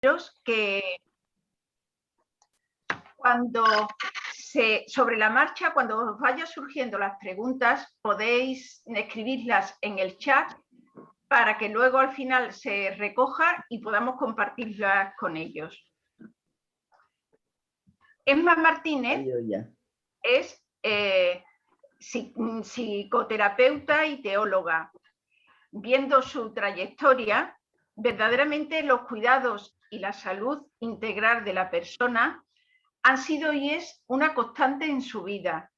que sobre la marcha, cuando os vayan surgiendo las preguntas, podéis escribirlas en el chat para que luego al final se recoja y podamos compartirlas con ellos. Esma Martínez es psicoterapeuta y teóloga. Viendo su trayectoria, verdaderamente los cuidados y la salud integral de la persona han sido y es una constante en su vida.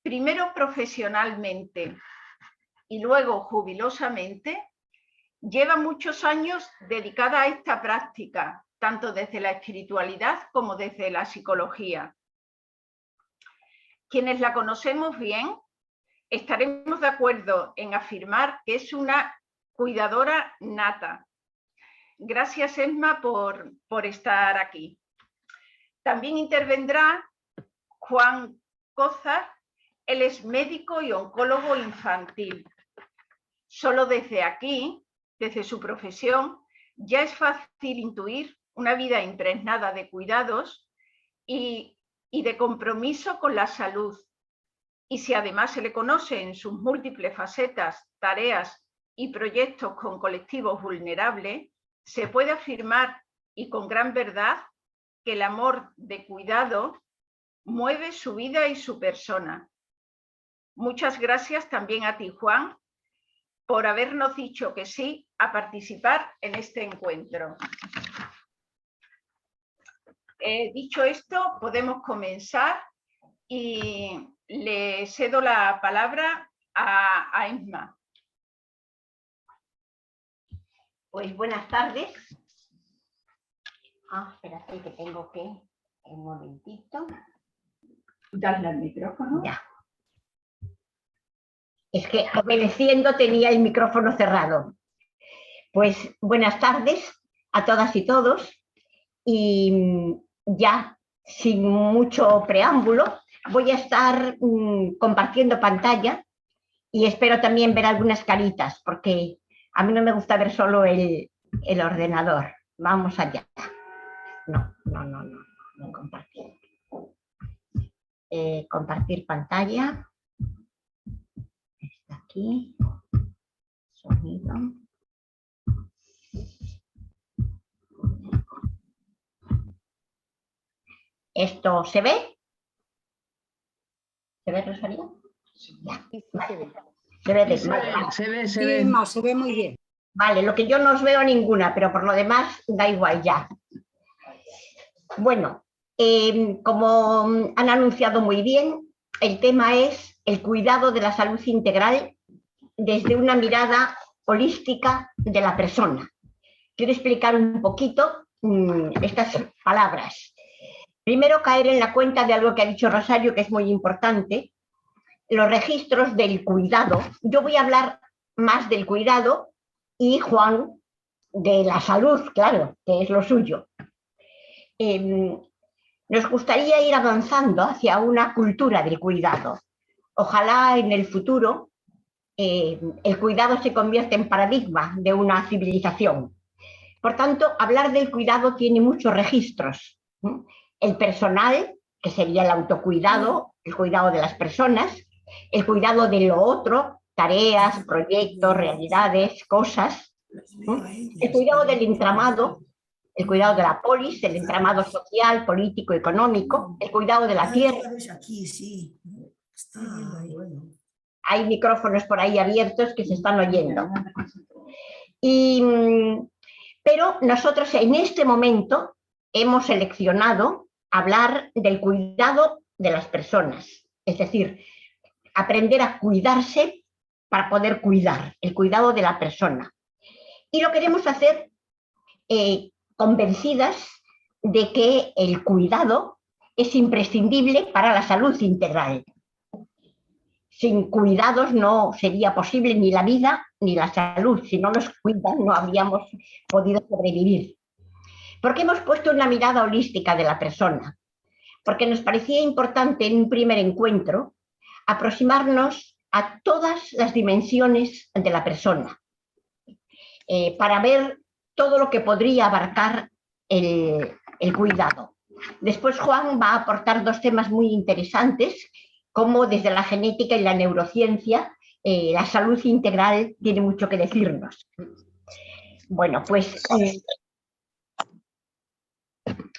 Primero profesionalmente y luego jubilosamente, lleva muchos años dedicada a esta práctica, tanto desde la espiritualidad como desde la psicología. Quienes la conocemos bien, estaremos de acuerdo en afirmar que es una cuidadora nata. Gracias, Esma, por estar aquí. También intervendrá Juan Cózar. Él es médico y oncólogo infantil. Solo desde aquí, desde su profesión, ya es fácil intuir una vida impregnada de cuidados y de compromiso con la salud. Y si además se le conoce en sus múltiples facetas, tareas y proyectos con colectivos vulnerables, se puede afirmar, y con gran verdad, que el amor de cuidado mueve su vida y su persona. Muchas gracias también a ti, Juan, por habernos dicho que sí a participar en este encuentro. Dicho esto, podemos comenzar y le cedo la palabra a Esma. Pues buenas tardes. Espérate que tengo que... Un momentito. Darle al micrófono. Ya. Es que obedeciendo tenía el micrófono cerrado. Pues buenas tardes a todas y todos. Y ya sin mucho preámbulo, voy a estar compartiendo pantalla y espero también ver algunas caritas, porque a mí no me gusta ver solo el ordenador. Vamos allá. No compartir. Compartir pantalla. Está aquí. Sonido. ¿Esto se ve? ¿Se ve, Rosalía? Ya. Vale. Se ve muy bien. Vale, lo que yo no os veo ninguna, pero por lo demás da igual ya. Bueno, como han anunciado muy bien, el tema es el cuidado de la salud integral desde una mirada holística de la persona. Quiero explicar un poquito estas palabras. Primero, caer en la cuenta de algo que ha dicho Rosario, que es muy importante, los registros del cuidado. Yo voy a hablar más del cuidado y Juan de la salud, claro, que es lo suyo. Nos gustaría ir avanzando hacia una cultura del cuidado. Ojalá en el futuro el cuidado se convierta en paradigma de una civilización. Por tanto, hablar del cuidado tiene muchos registros. El personal, que sería el autocuidado, el cuidado de las personas, el cuidado de lo otro, tareas, proyectos, realidades, cosas. El cuidado del entramado, el cuidado de la polis, el entramado social, político, económico, el cuidado de la tierra. Aquí, sí. Bueno. Hay micrófonos por ahí abiertos que se están oyendo. Pero nosotros en este momento hemos seleccionado hablar del cuidado de las personas, es decir, aprender a cuidarse para poder cuidar, el cuidado de la persona. Y lo queremos hacer convencidas de que el cuidado es imprescindible para la salud integral. Sin cuidados no sería posible ni la vida ni la salud. Si no nos cuidan, no habríamos podido sobrevivir. ¿Por qué hemos puesto una mirada holística de la persona? Porque nos parecía importante en un primer encuentro aproximarnos a todas las dimensiones de la persona para ver todo lo que podría abarcar el cuidado. Después Juan va a aportar dos temas muy interesantes, como desde la genética y la neurociencia, la salud integral tiene mucho que decirnos. Bueno, pues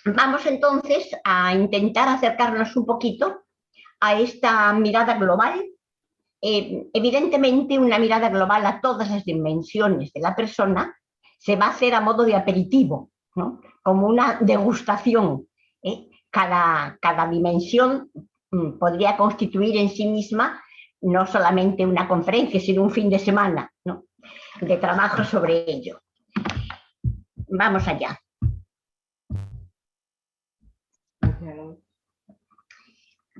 vamos entonces a intentar acercarnos un poquito a esta mirada global. Evidentemente, una mirada global a todas las dimensiones de la persona se va a hacer a modo de aperitivo, ¿no? Como una degustación. Cada dimensión podría constituir en sí misma no solamente una conferencia, sino un fin de semana, ¿no?, de trabajo sobre ello. Vamos allá.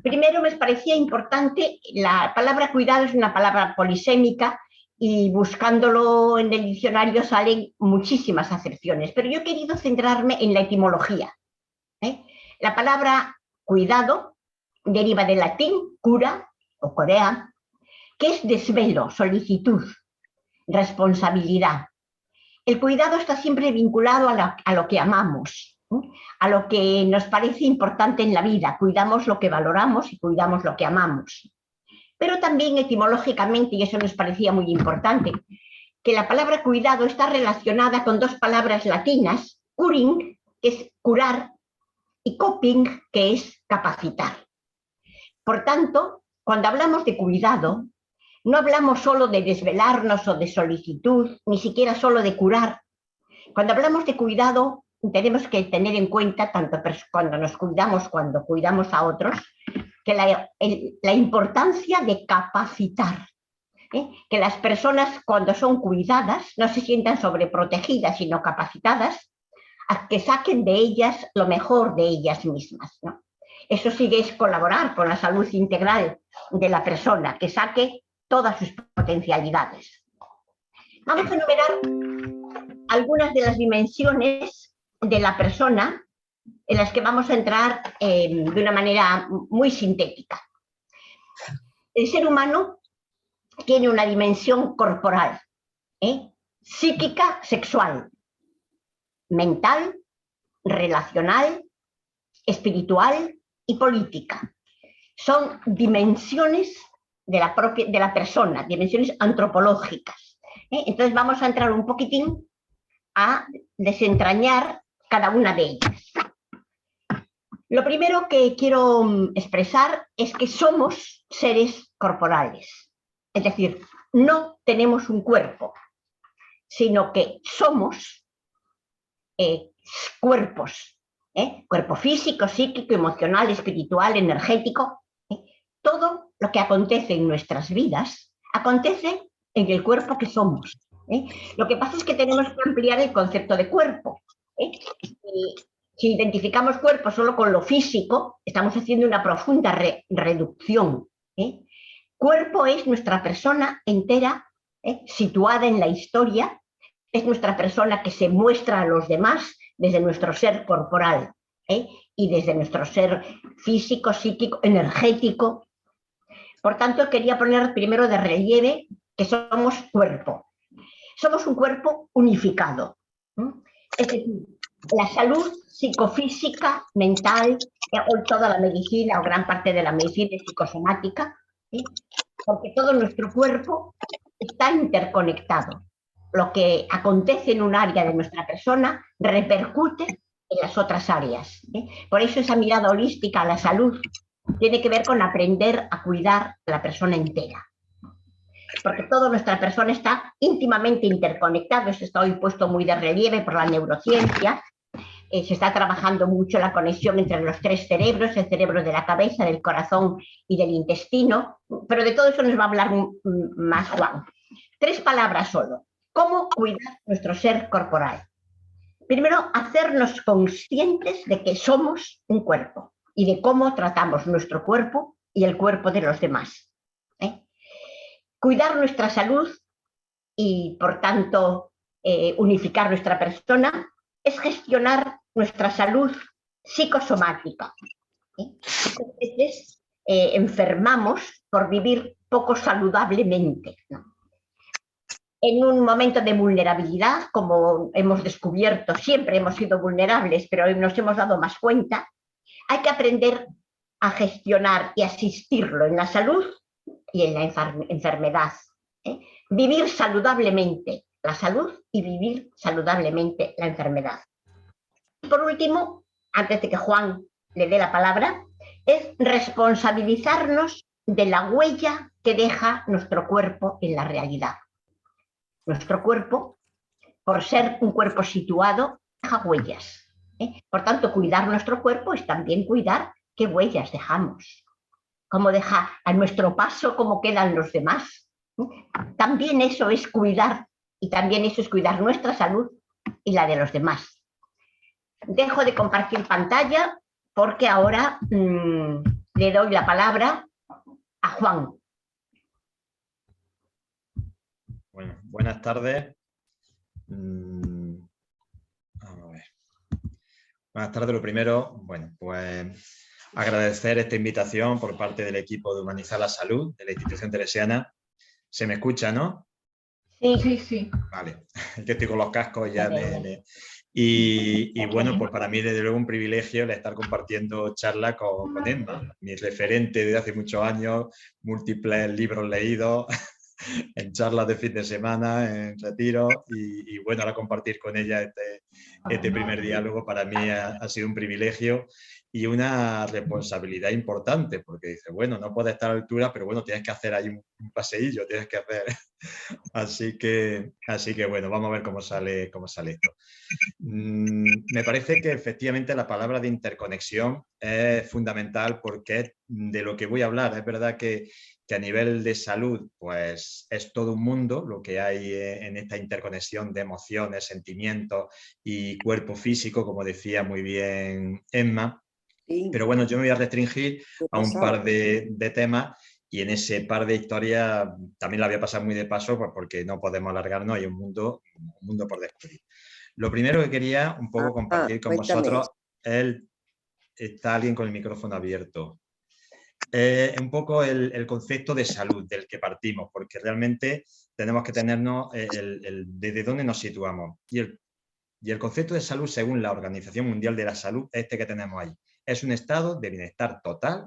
Primero me parecía importante, la palabra cuidado es una palabra polisémica y buscándolo en el diccionario salen muchísimas acepciones, pero yo he querido centrarme en la etimología. La palabra cuidado deriva del latín cura o corea, que es desvelo, solicitud, responsabilidad. El cuidado está siempre vinculado a lo que amamos, a lo que nos parece importante en la vida. Cuidamos lo que valoramos y cuidamos lo que amamos. Pero también etimológicamente, y eso nos parecía muy importante, que la palabra cuidado está relacionada con dos palabras latinas, curing, que es curar, y coping, que es capacitar. Por tanto, cuando hablamos de cuidado, no hablamos solo de desvelarnos o de solicitud, ni siquiera solo de curar. Cuando hablamos de cuidado, tenemos que tener en cuenta, tanto cuando nos cuidamos, cuando cuidamos a otros, que la importancia de capacitar. Que las personas, cuando son cuidadas, no se sientan sobreprotegidas, sino capacitadas a que saquen de ellas lo mejor de ellas mismas, ¿no? Eso sí que es colaborar con la salud integral de la persona, que saque todas sus potencialidades. Vamos a enumerar algunas de las dimensiones de la persona en las que vamos a entrar de una manera muy sintética. El ser humano tiene una dimensión corporal, psíquica, sexual, mental, relacional, espiritual y política. Son dimensiones de la persona, dimensiones antropológicas. Entonces vamos a entrar un poquitín a desentrañar cada una de ellas. Lo primero que quiero expresar es que somos seres corporales. Es decir, no tenemos un cuerpo, sino que somos cuerpos. Cuerpo físico, psíquico, emocional, espiritual, energético. Todo lo que acontece en nuestras vidas acontece en el cuerpo que somos. Lo que pasa es que tenemos que ampliar el concepto de cuerpo. Si identificamos cuerpo solo con lo físico, estamos haciendo una profunda reducción. Cuerpo es nuestra persona entera, situada en la historia, es nuestra persona que se muestra a los demás desde nuestro ser corporal, y desde nuestro ser físico, psíquico, energético. Por tanto, quería poner primero de relieve que somos cuerpo. Somos un cuerpo unificado. Es decir, la salud psicofísica, mental, hoy toda la medicina o gran parte de la medicina es psicosomática, porque todo nuestro cuerpo está interconectado. Lo que acontece en un área de nuestra persona repercute en las otras áreas. Por eso esa mirada holística a la salud tiene que ver con aprender a cuidar a la persona entera. Porque toda nuestra persona está íntimamente interconectada. Eso está hoy puesto muy de relieve por la neurociencia. Se está trabajando mucho la conexión entre los tres cerebros, el cerebro de la cabeza, del corazón y del intestino. Pero de todo eso nos va a hablar más Juan. 3 palabras solo. ¿Cómo cuidar nuestro ser corporal? Primero, hacernos conscientes de que somos un cuerpo y de cómo tratamos nuestro cuerpo y el cuerpo de los demás. Cuidar nuestra salud y, por tanto, unificar nuestra persona es gestionar nuestra salud psicosomática. Muchas veces enfermamos por vivir poco saludablemente, ¿no? en un momento de vulnerabilidad, como hemos descubierto, siempre hemos sido vulnerables, pero hoy nos hemos dado más cuenta, hay que aprender a gestionar y asistirlo en la salud y en la enfermedad. Vivir saludablemente la salud y vivir saludablemente la enfermedad. Y por último, antes de que Juan le dé la palabra, es responsabilizarnos de la huella que deja nuestro cuerpo en la realidad. Nuestro cuerpo, por ser un cuerpo situado, deja huellas. Por tanto, cuidar nuestro cuerpo es también cuidar qué huellas dejamos, cómo deja a nuestro paso, cómo quedan los demás. También eso es cuidar, y también eso es cuidar nuestra salud y la de los demás. Dejo de compartir pantalla porque ahora le doy la palabra a Juan. Bueno, buenas tardes. Vamos a ver. Buenas tardes. Lo primero, bueno, pues agradecer esta invitación por parte del equipo de Humanizar la Salud de la Institución Teresiana. ¿Se me escucha, no? Sí, sí, sí. Vale, que estoy con los cascos ya. Y bueno, pues para mí desde luego un privilegio el estar compartiendo charlas con Emma, mi referente desde hace muchos años, múltiples libros leídos, en charlas de fin de semana, en retiro, y bueno, ahora compartir con ella este primer diálogo para mí ha sido un privilegio y una responsabilidad importante, porque dice, bueno, no puedes estar a la altura, pero bueno, tienes que hacer ahí un paseillo, tienes que hacer... Así que bueno, vamos a ver cómo sale esto. Me parece que efectivamente la palabra de interconexión es fundamental porque es de lo que voy a hablar. Es verdad que a nivel de salud pues es todo un mundo lo que hay en esta interconexión de emociones, sentimientos y cuerpo físico, como decía muy bien Emma. Sí. Pero bueno, yo me voy a restringir a un par de temas. Y en ese par de historias también la voy a pasar muy de paso pues porque no podemos alargarnos, hay un mundo por descubrir. Lo primero que quería un poco compartir con vosotros es está alguien con el micrófono abierto. Un poco el concepto de salud del que partimos, porque realmente tenemos que tenernos desde dónde nos situamos. Y el concepto de salud, según la Organización Mundial de la Salud, este que tenemos ahí, es un estado de bienestar total,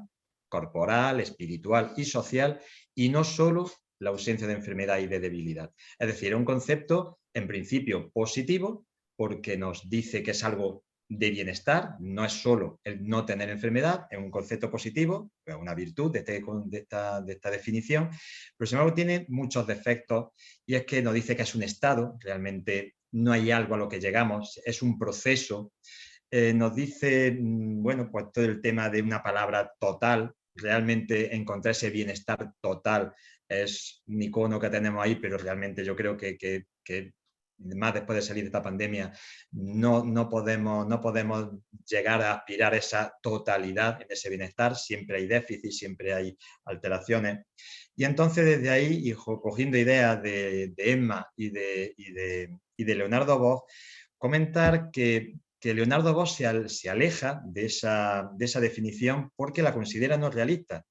corporal, espiritual y social, y no solo la ausencia de enfermedad y de debilidad. Es decir, un concepto en principio positivo, porque nos dice que es algo de bienestar, no es solo el no tener enfermedad, es un concepto positivo, es una virtud de esta definición, pero sin embargo tiene muchos defectos, y es que nos dice que es un estado, realmente no hay algo a lo que llegamos, es un proceso. Nos dice, bueno, pues todo el tema de una palabra total, realmente encontrar ese bienestar total es un icono que tenemos ahí, pero realmente yo creo que más después de salir de esta pandemia no podemos llegar a aspirar a esa totalidad en ese bienestar, siempre hay déficit, siempre hay alteraciones. Y entonces desde ahí, y cogiendo ideas de Emma y de Leonardo Bosch, comentar que Leonardo Bosch se aleja de esa definición porque la considera no realista.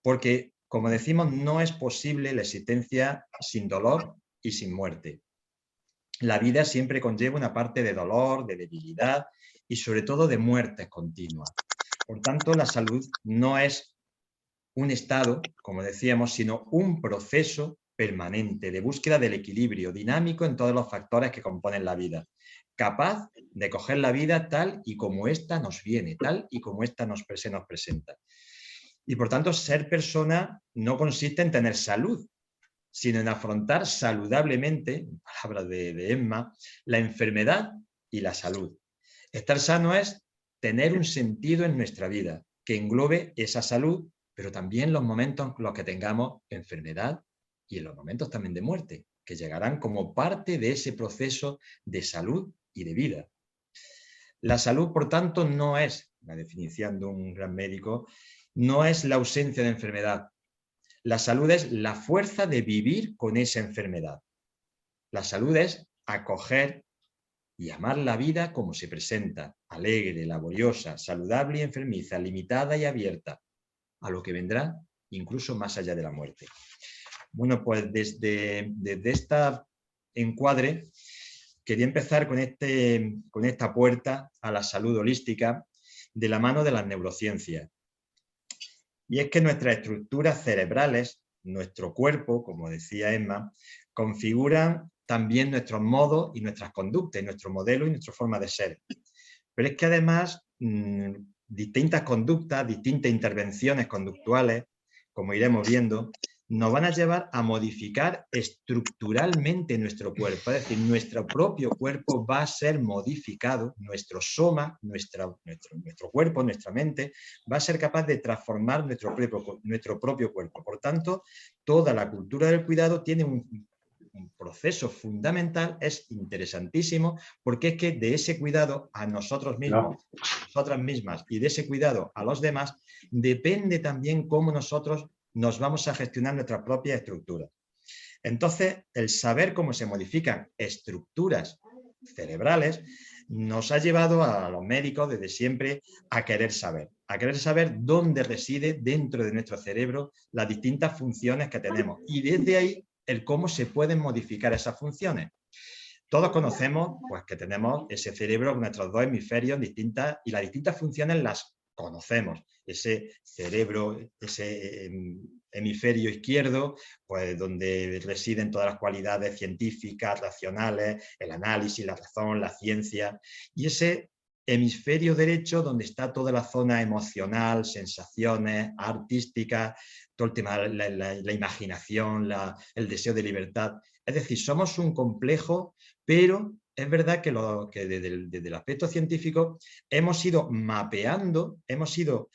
Porque, como decimos, no es posible la existencia sin dolor y sin muerte. La vida siempre conlleva una parte de dolor, de debilidad y sobre todo de muertes continuas. Por tanto, la salud no es un estado, como decíamos, sino un proceso permanente de búsqueda del equilibrio dinámico en todos los factores que componen la vida, capaz de coger la vida tal y como ésta nos viene, tal y como ésta nos presenta. Y por tanto, ser persona no consiste en tener salud, sino en afrontar saludablemente, en palabras de Emma, la enfermedad y la salud. Estar sano es tener un sentido en nuestra vida que englobe esa salud, pero también los momentos en los que tengamos enfermedad y en los momentos también de muerte, que llegarán como parte de ese proceso de salud y de vida. La salud, por tanto, no es, la definición de un gran médico, no es la ausencia de enfermedad. La salud es la fuerza de vivir con esa enfermedad. La salud es acoger y amar la vida como se presenta, alegre, laboriosa, saludable y enfermiza, limitada y abierta a lo que vendrá, incluso más allá de la muerte. Bueno, pues desde esta encuadre, quería empezar con esta puerta a la salud holística de la mano de las neurociencias. Y es que nuestras estructuras cerebrales, nuestro cuerpo, como decía Emma, configuran también nuestros modos y nuestras conductas, nuestro modelo y nuestra forma de ser. Pero es que además distintas conductas, distintas intervenciones conductuales, como iremos viendo, nos van a llevar a modificar estructuralmente nuestro cuerpo. Es decir, nuestro propio cuerpo va a ser modificado, nuestro soma, nuestro cuerpo, nuestra mente, va a ser capaz de transformar nuestro propio cuerpo. Por tanto, toda la cultura del cuidado tiene un proceso fundamental, es interesantísimo, porque es que de ese cuidado a nosotros mismos, nosotras mismas, y de ese cuidado a los demás, depende también cómo nosotros nos vamos a gestionar nuestras propias estructuras. Entonces, el saber cómo se modifican estructuras cerebrales nos ha llevado a los médicos desde siempre a querer saber dónde reside dentro de nuestro cerebro las distintas funciones que tenemos, y desde ahí el cómo se pueden modificar esas funciones. Todos conocemos pues, que tenemos ese cerebro con nuestros dos hemisferios distintas, y las distintas funciones las conocemos. Ese cerebro, ese hemisferio izquierdo, pues donde residen todas las cualidades científicas, racionales, el análisis, la razón, la ciencia, y ese hemisferio derecho donde está toda la zona emocional, sensaciones, artísticas, todo el tema de la imaginación, el deseo de libertad. Es decir, somos un complejo, pero es verdad que desde el aspecto científico hemos ido mapeando, hemos ido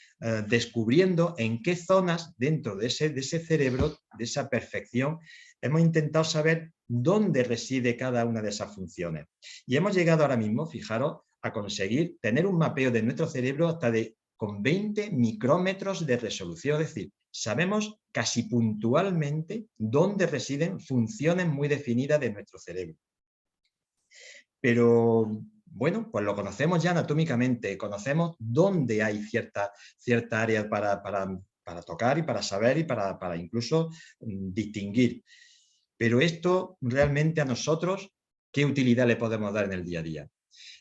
descubriendo en qué zonas dentro de ese cerebro, de esa perfección, hemos intentado saber dónde reside cada una de esas funciones. Y hemos llegado ahora mismo, fijaros, a conseguir tener un mapeo de nuestro cerebro hasta con 20 micrómetros de resolución, es decir, sabemos casi puntualmente dónde residen funciones muy definidas de nuestro cerebro. Pero, bueno, pues lo conocemos ya anatómicamente, conocemos dónde hay cierta área para tocar y para saber y para incluso distinguir. Pero esto realmente a nosotros, ¿qué utilidad le podemos dar en el día a día?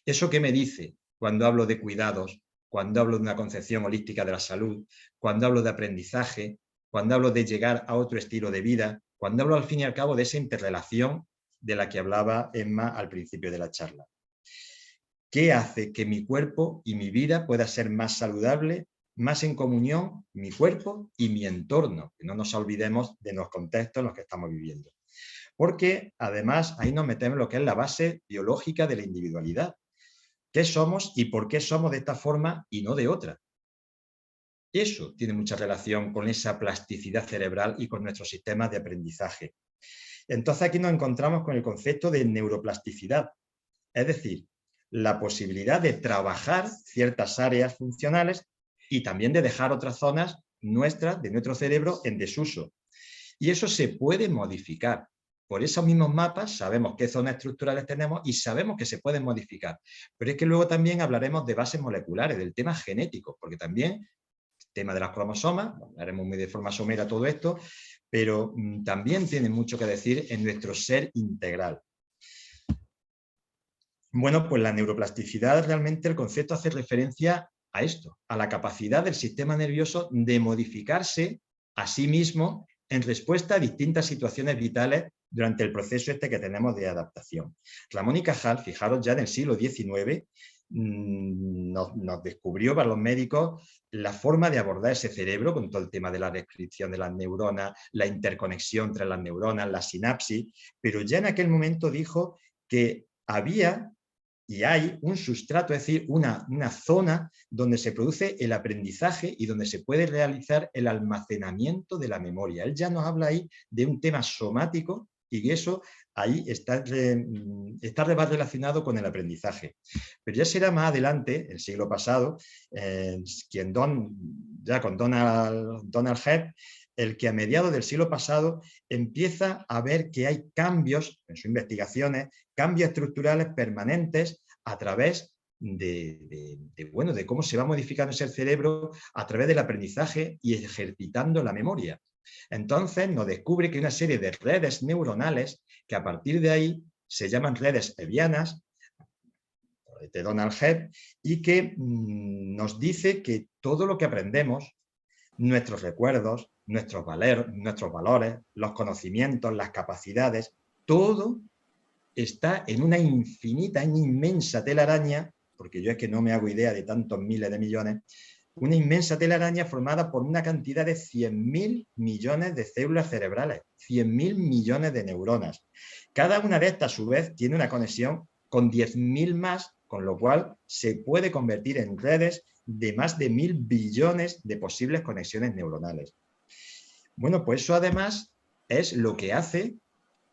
¿Eso qué me dice cuando hablo de cuidados, cuando hablo de una concepción holística de la salud, cuando hablo de aprendizaje, cuando hablo de llegar a otro estilo de vida, cuando hablo al fin y al cabo de esa interrelación de la que hablaba Emma al principio de la charla? ¿Qué hace que mi cuerpo y mi vida pueda ser más saludable, más en comunión, mi cuerpo y mi entorno? Que no nos olvidemos de los contextos en los que estamos viviendo. Porque además ahí nos metemos en lo que es la base biológica de la individualidad. ¿Qué somos y por qué somos de esta forma y no de otra? Eso tiene mucha relación con esa plasticidad cerebral y con nuestros sistemas de aprendizaje. Entonces aquí nos encontramos con el concepto de neuroplasticidad, es decir, la posibilidad de trabajar ciertas áreas funcionales y también de dejar otras zonas nuestras, de nuestro cerebro, en desuso. Y eso se puede modificar. Por esos mismos mapas sabemos qué zonas estructurales tenemos y sabemos que se pueden modificar. Pero es que luego también hablaremos de bases moleculares, del tema genético, porque también el tema de las cromosomas, hablaremos muy de forma somera todo esto, pero también tiene mucho que decir en nuestro ser integral. Bueno, pues la neuroplasticidad, realmente el concepto hace referencia a esto, a la capacidad del sistema nervioso de modificarse a sí mismo en respuesta a distintas situaciones vitales durante el proceso que tenemos de adaptación. Ramón y Cajal, fijaros, ya en el siglo XIX, nos descubrió para los médicos la forma de abordar ese cerebro con todo el tema de la descripción de las neuronas, la interconexión entre las neuronas, la sinapsis, pero ya en aquel momento dijo que había y hay un sustrato, es decir, una zona donde se produce el aprendizaje y donde se puede realizar el almacenamiento de la memoria. Él ya nos habla ahí de un tema somático y eso ahí está relacionado con el aprendizaje. Pero ya será más adelante, el siglo pasado, ya con Donald Hebb, el que a mediados del siglo pasado empieza a ver que hay cambios en sus investigaciones, cambios estructurales permanentes a través de cómo se va modificando ese cerebro a través del aprendizaje y ejercitando la memoria. Entonces nos descubre que hay una serie de redes neuronales que a partir de ahí se llaman redes hebbianas, de Donald Hebb, y que nos dice que todo lo que aprendemos, nuestros recuerdos, nuestros valores, los conocimientos, las capacidades, todo está en una infinita, en inmensa telaraña, porque yo es que no me hago idea de tantos miles de millones, una inmensa telaraña formada por una cantidad de 100.000 millones de células cerebrales, 100.000 millones de neuronas. Cada una de estas, a su vez, tiene una conexión con 10.000 más, con lo cual se puede convertir en redes de más de 1.000 billones de posibles conexiones neuronales. Bueno, pues eso además es lo que hace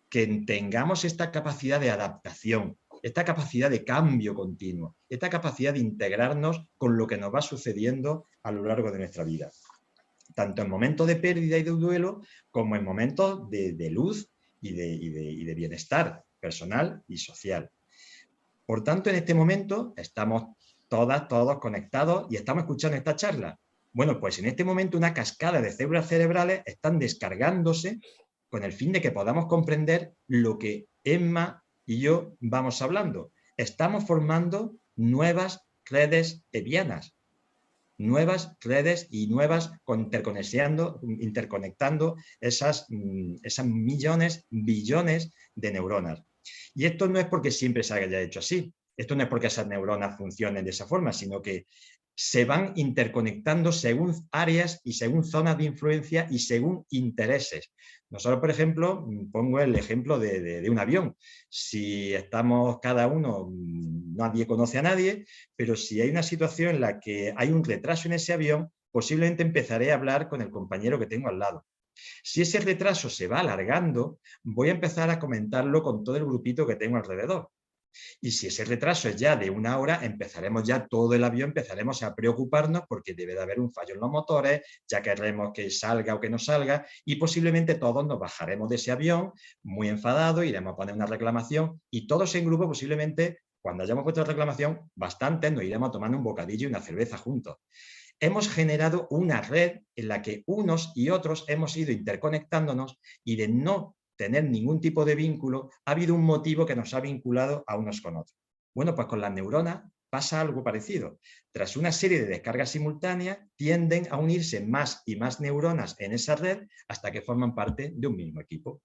que tengamos esta capacidad de adaptación, esta capacidad de cambio continuo, esta capacidad de integrarnos con lo que nos va sucediendo a lo largo de nuestra vida. Tanto en momentos de pérdida y de duelo, como en momentos de luz y de bienestar personal y social. Por tanto, en este momento estamos todos conectados y estamos escuchando esta charla. Bueno, pues en este momento una cascada de células cerebrales están descargándose con el fin de que podamos comprender lo que Emma y yo vamos hablando. Estamos formando nuevas redes hebbianas, nuevas redes y nuevas interconectando esas millones, billones de neuronas. Y esto no es porque siempre se haya hecho así, esto no es porque esas neuronas funcionen de esa forma, sino que se van interconectando según áreas y según zonas de influencia y según intereses. Nosotros, por ejemplo, pongo el ejemplo de un avión. Si estamos cada uno, nadie conoce a nadie, pero si hay una situación en la que hay un retraso en ese avión, posiblemente empezaré a hablar con el compañero que tengo al lado. Si ese retraso se va alargando, voy a empezar a comentarlo con todo el grupito que tengo alrededor. Y si ese retraso es ya de 1 hora, empezaremos ya todo el avión, empezaremos a preocuparnos porque debe de haber un fallo en los motores, ya queremos que salga o que no salga, y posiblemente todos nos bajaremos de ese avión muy enfadados, iremos a poner una reclamación y todos en grupo posiblemente, cuando hayamos puesto la reclamación, bastantes nos iremos a tomar un bocadillo y una cerveza juntos. Hemos generado una red en la que unos y otros hemos ido interconectándonos y de no tener ningún tipo de vínculo, ha habido un motivo que nos ha vinculado a unos con otros. Bueno, pues con las neuronas pasa algo parecido. Tras una serie de descargas simultáneas, tienden a unirse más y más neuronas en esa red hasta que forman parte de un mismo equipo.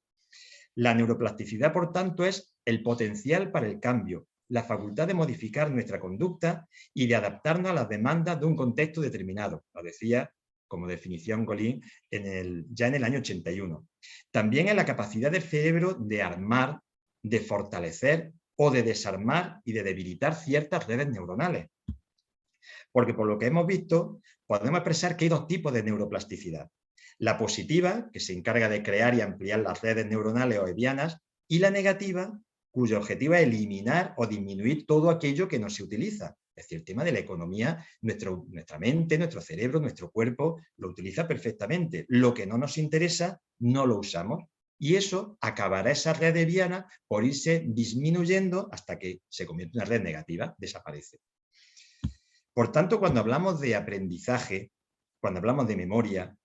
La neuroplasticidad, por tanto, es el potencial para el cambio, la facultad de modificar nuestra conducta y de adaptarnos a las demandas de un contexto determinado. Lo decía como definición Golin ya en el año 81. También es la capacidad del cerebro de armar, de fortalecer o de desarmar y de debilitar ciertas redes neuronales. Porque por lo que hemos visto, podemos expresar que hay dos tipos de neuroplasticidad. La positiva, que se encarga de crear y ampliar las redes neuronales o hebbianas, y la negativa, cuyo objetivo es eliminar o disminuir todo aquello que no se utiliza. Es decir, el tema de la economía, nuestra mente, nuestro cerebro, nuestro cuerpo lo utiliza perfectamente. Lo que no nos interesa, no lo usamos. Y eso acabará esa red hebbiana por irse disminuyendo hasta que se convierte en una red negativa, desaparece. Por tanto, cuando hablamos de aprendizaje, cuando hablamos de memoria,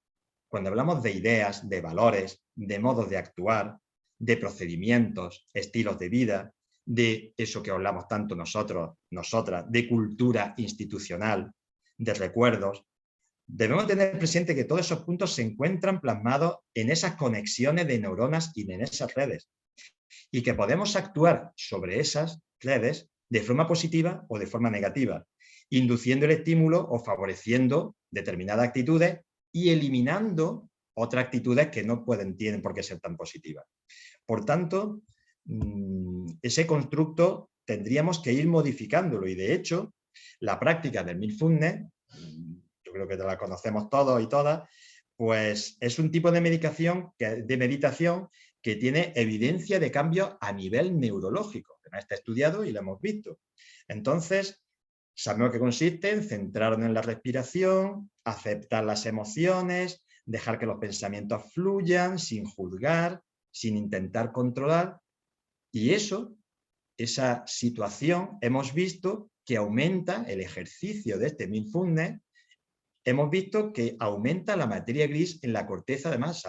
cuando hablamos de ideas, de valores, de modos de actuar, de procedimientos, estilos de vida, de eso que hablamos tanto nosotros, nosotras, de cultura institucional, de recuerdos, debemos tener presente que todos esos puntos se encuentran plasmados en esas conexiones de neuronas y en esas redes, y que podemos actuar sobre esas redes de forma positiva o de forma negativa, induciendo el estímulo o favoreciendo determinadas actitudes y eliminando otras actitudes que no tienen por qué ser tan positivas. Por tanto, ese constructo tendríamos que ir modificándolo y de hecho la práctica del mindfulness, yo creo que la conocemos todos y todas, pues es un tipo de meditación que tiene evidencia de cambios a nivel neurológico, que está estudiado y lo hemos visto. Entonces, sabemos que consiste en centrarnos en la respiración, aceptar las emociones, dejar que los pensamientos fluyan sin juzgar, sin intentar controlar. Y esa situación, hemos visto que aumenta el ejercicio de este mindfulness, hemos visto que aumenta la materia gris en la corteza, además,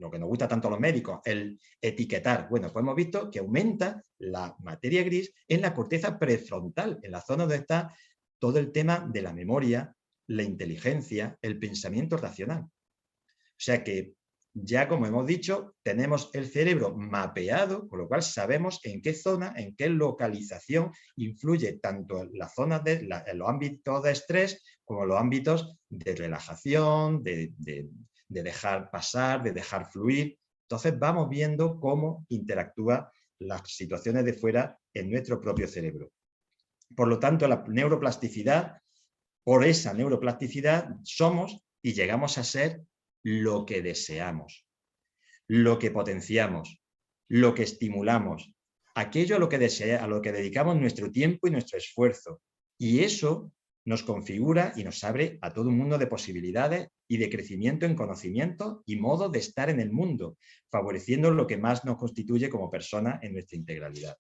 lo que nos gusta tanto a los médicos, el etiquetar. Bueno, pues hemos visto que aumenta la materia gris en la corteza prefrontal, en la zona donde está todo el tema de la memoria, la inteligencia, el pensamiento racional. O sea que ya, como hemos dicho, tenemos el cerebro mapeado, con lo cual sabemos en qué zona, en qué localización influye tanto en las zonas en los ámbitos de estrés como en los ámbitos de relajación, de dejar pasar, de dejar fluir. Entonces vamos viendo cómo interactúan las situaciones de fuera en nuestro propio cerebro. Por lo tanto, la neuroplasticidad, por esa neuroplasticidad somos y llegamos a ser lo que deseamos, lo que potenciamos, lo que estimulamos, aquello a lo que dedicamos nuestro tiempo y nuestro esfuerzo. Y eso nos configura y nos abre a todo un mundo de posibilidades y de crecimiento en conocimiento y modo de estar en el mundo, favoreciendo lo que más nos constituye como personas en nuestra integralidad.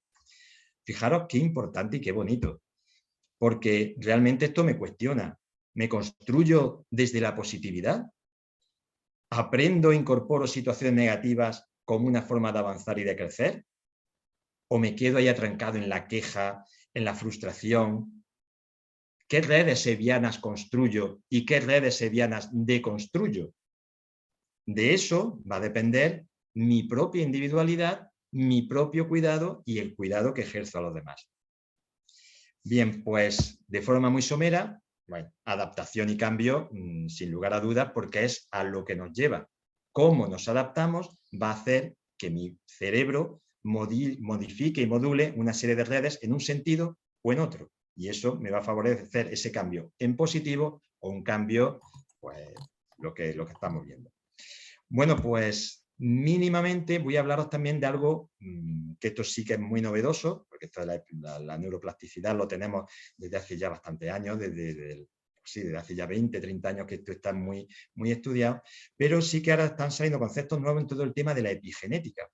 Fijaros qué importante y qué bonito, porque realmente esto me cuestiona. ¿Me construyo desde la positividad? ¿Aprendo e incorporo situaciones negativas como una forma de avanzar y de crecer? ¿O me quedo ahí atrancado en la queja, en la frustración? ¿Qué redes sevianas construyo y qué redes sevianas deconstruyo? De eso va a depender mi propia individualidad, mi propio cuidado y el cuidado que ejerzo a los demás. Bien, pues de forma muy somera, bueno, adaptación y cambio, sin lugar a dudas, porque es a lo que nos lleva. Cómo nos adaptamos va a hacer que mi cerebro modifique y module una serie de redes en un sentido o en otro. Y eso me va a favorecer ese cambio en positivo o un cambio, pues, lo que estamos viendo. Bueno, pues mínimamente voy a hablaros también de algo que esto sí que es muy novedoso, porque esto de la neuroplasticidad lo tenemos desde hace ya bastantes años, desde hace ya 20, 30 años que esto está muy, muy estudiado, pero sí que ahora están saliendo conceptos nuevos en todo el tema de la epigenética.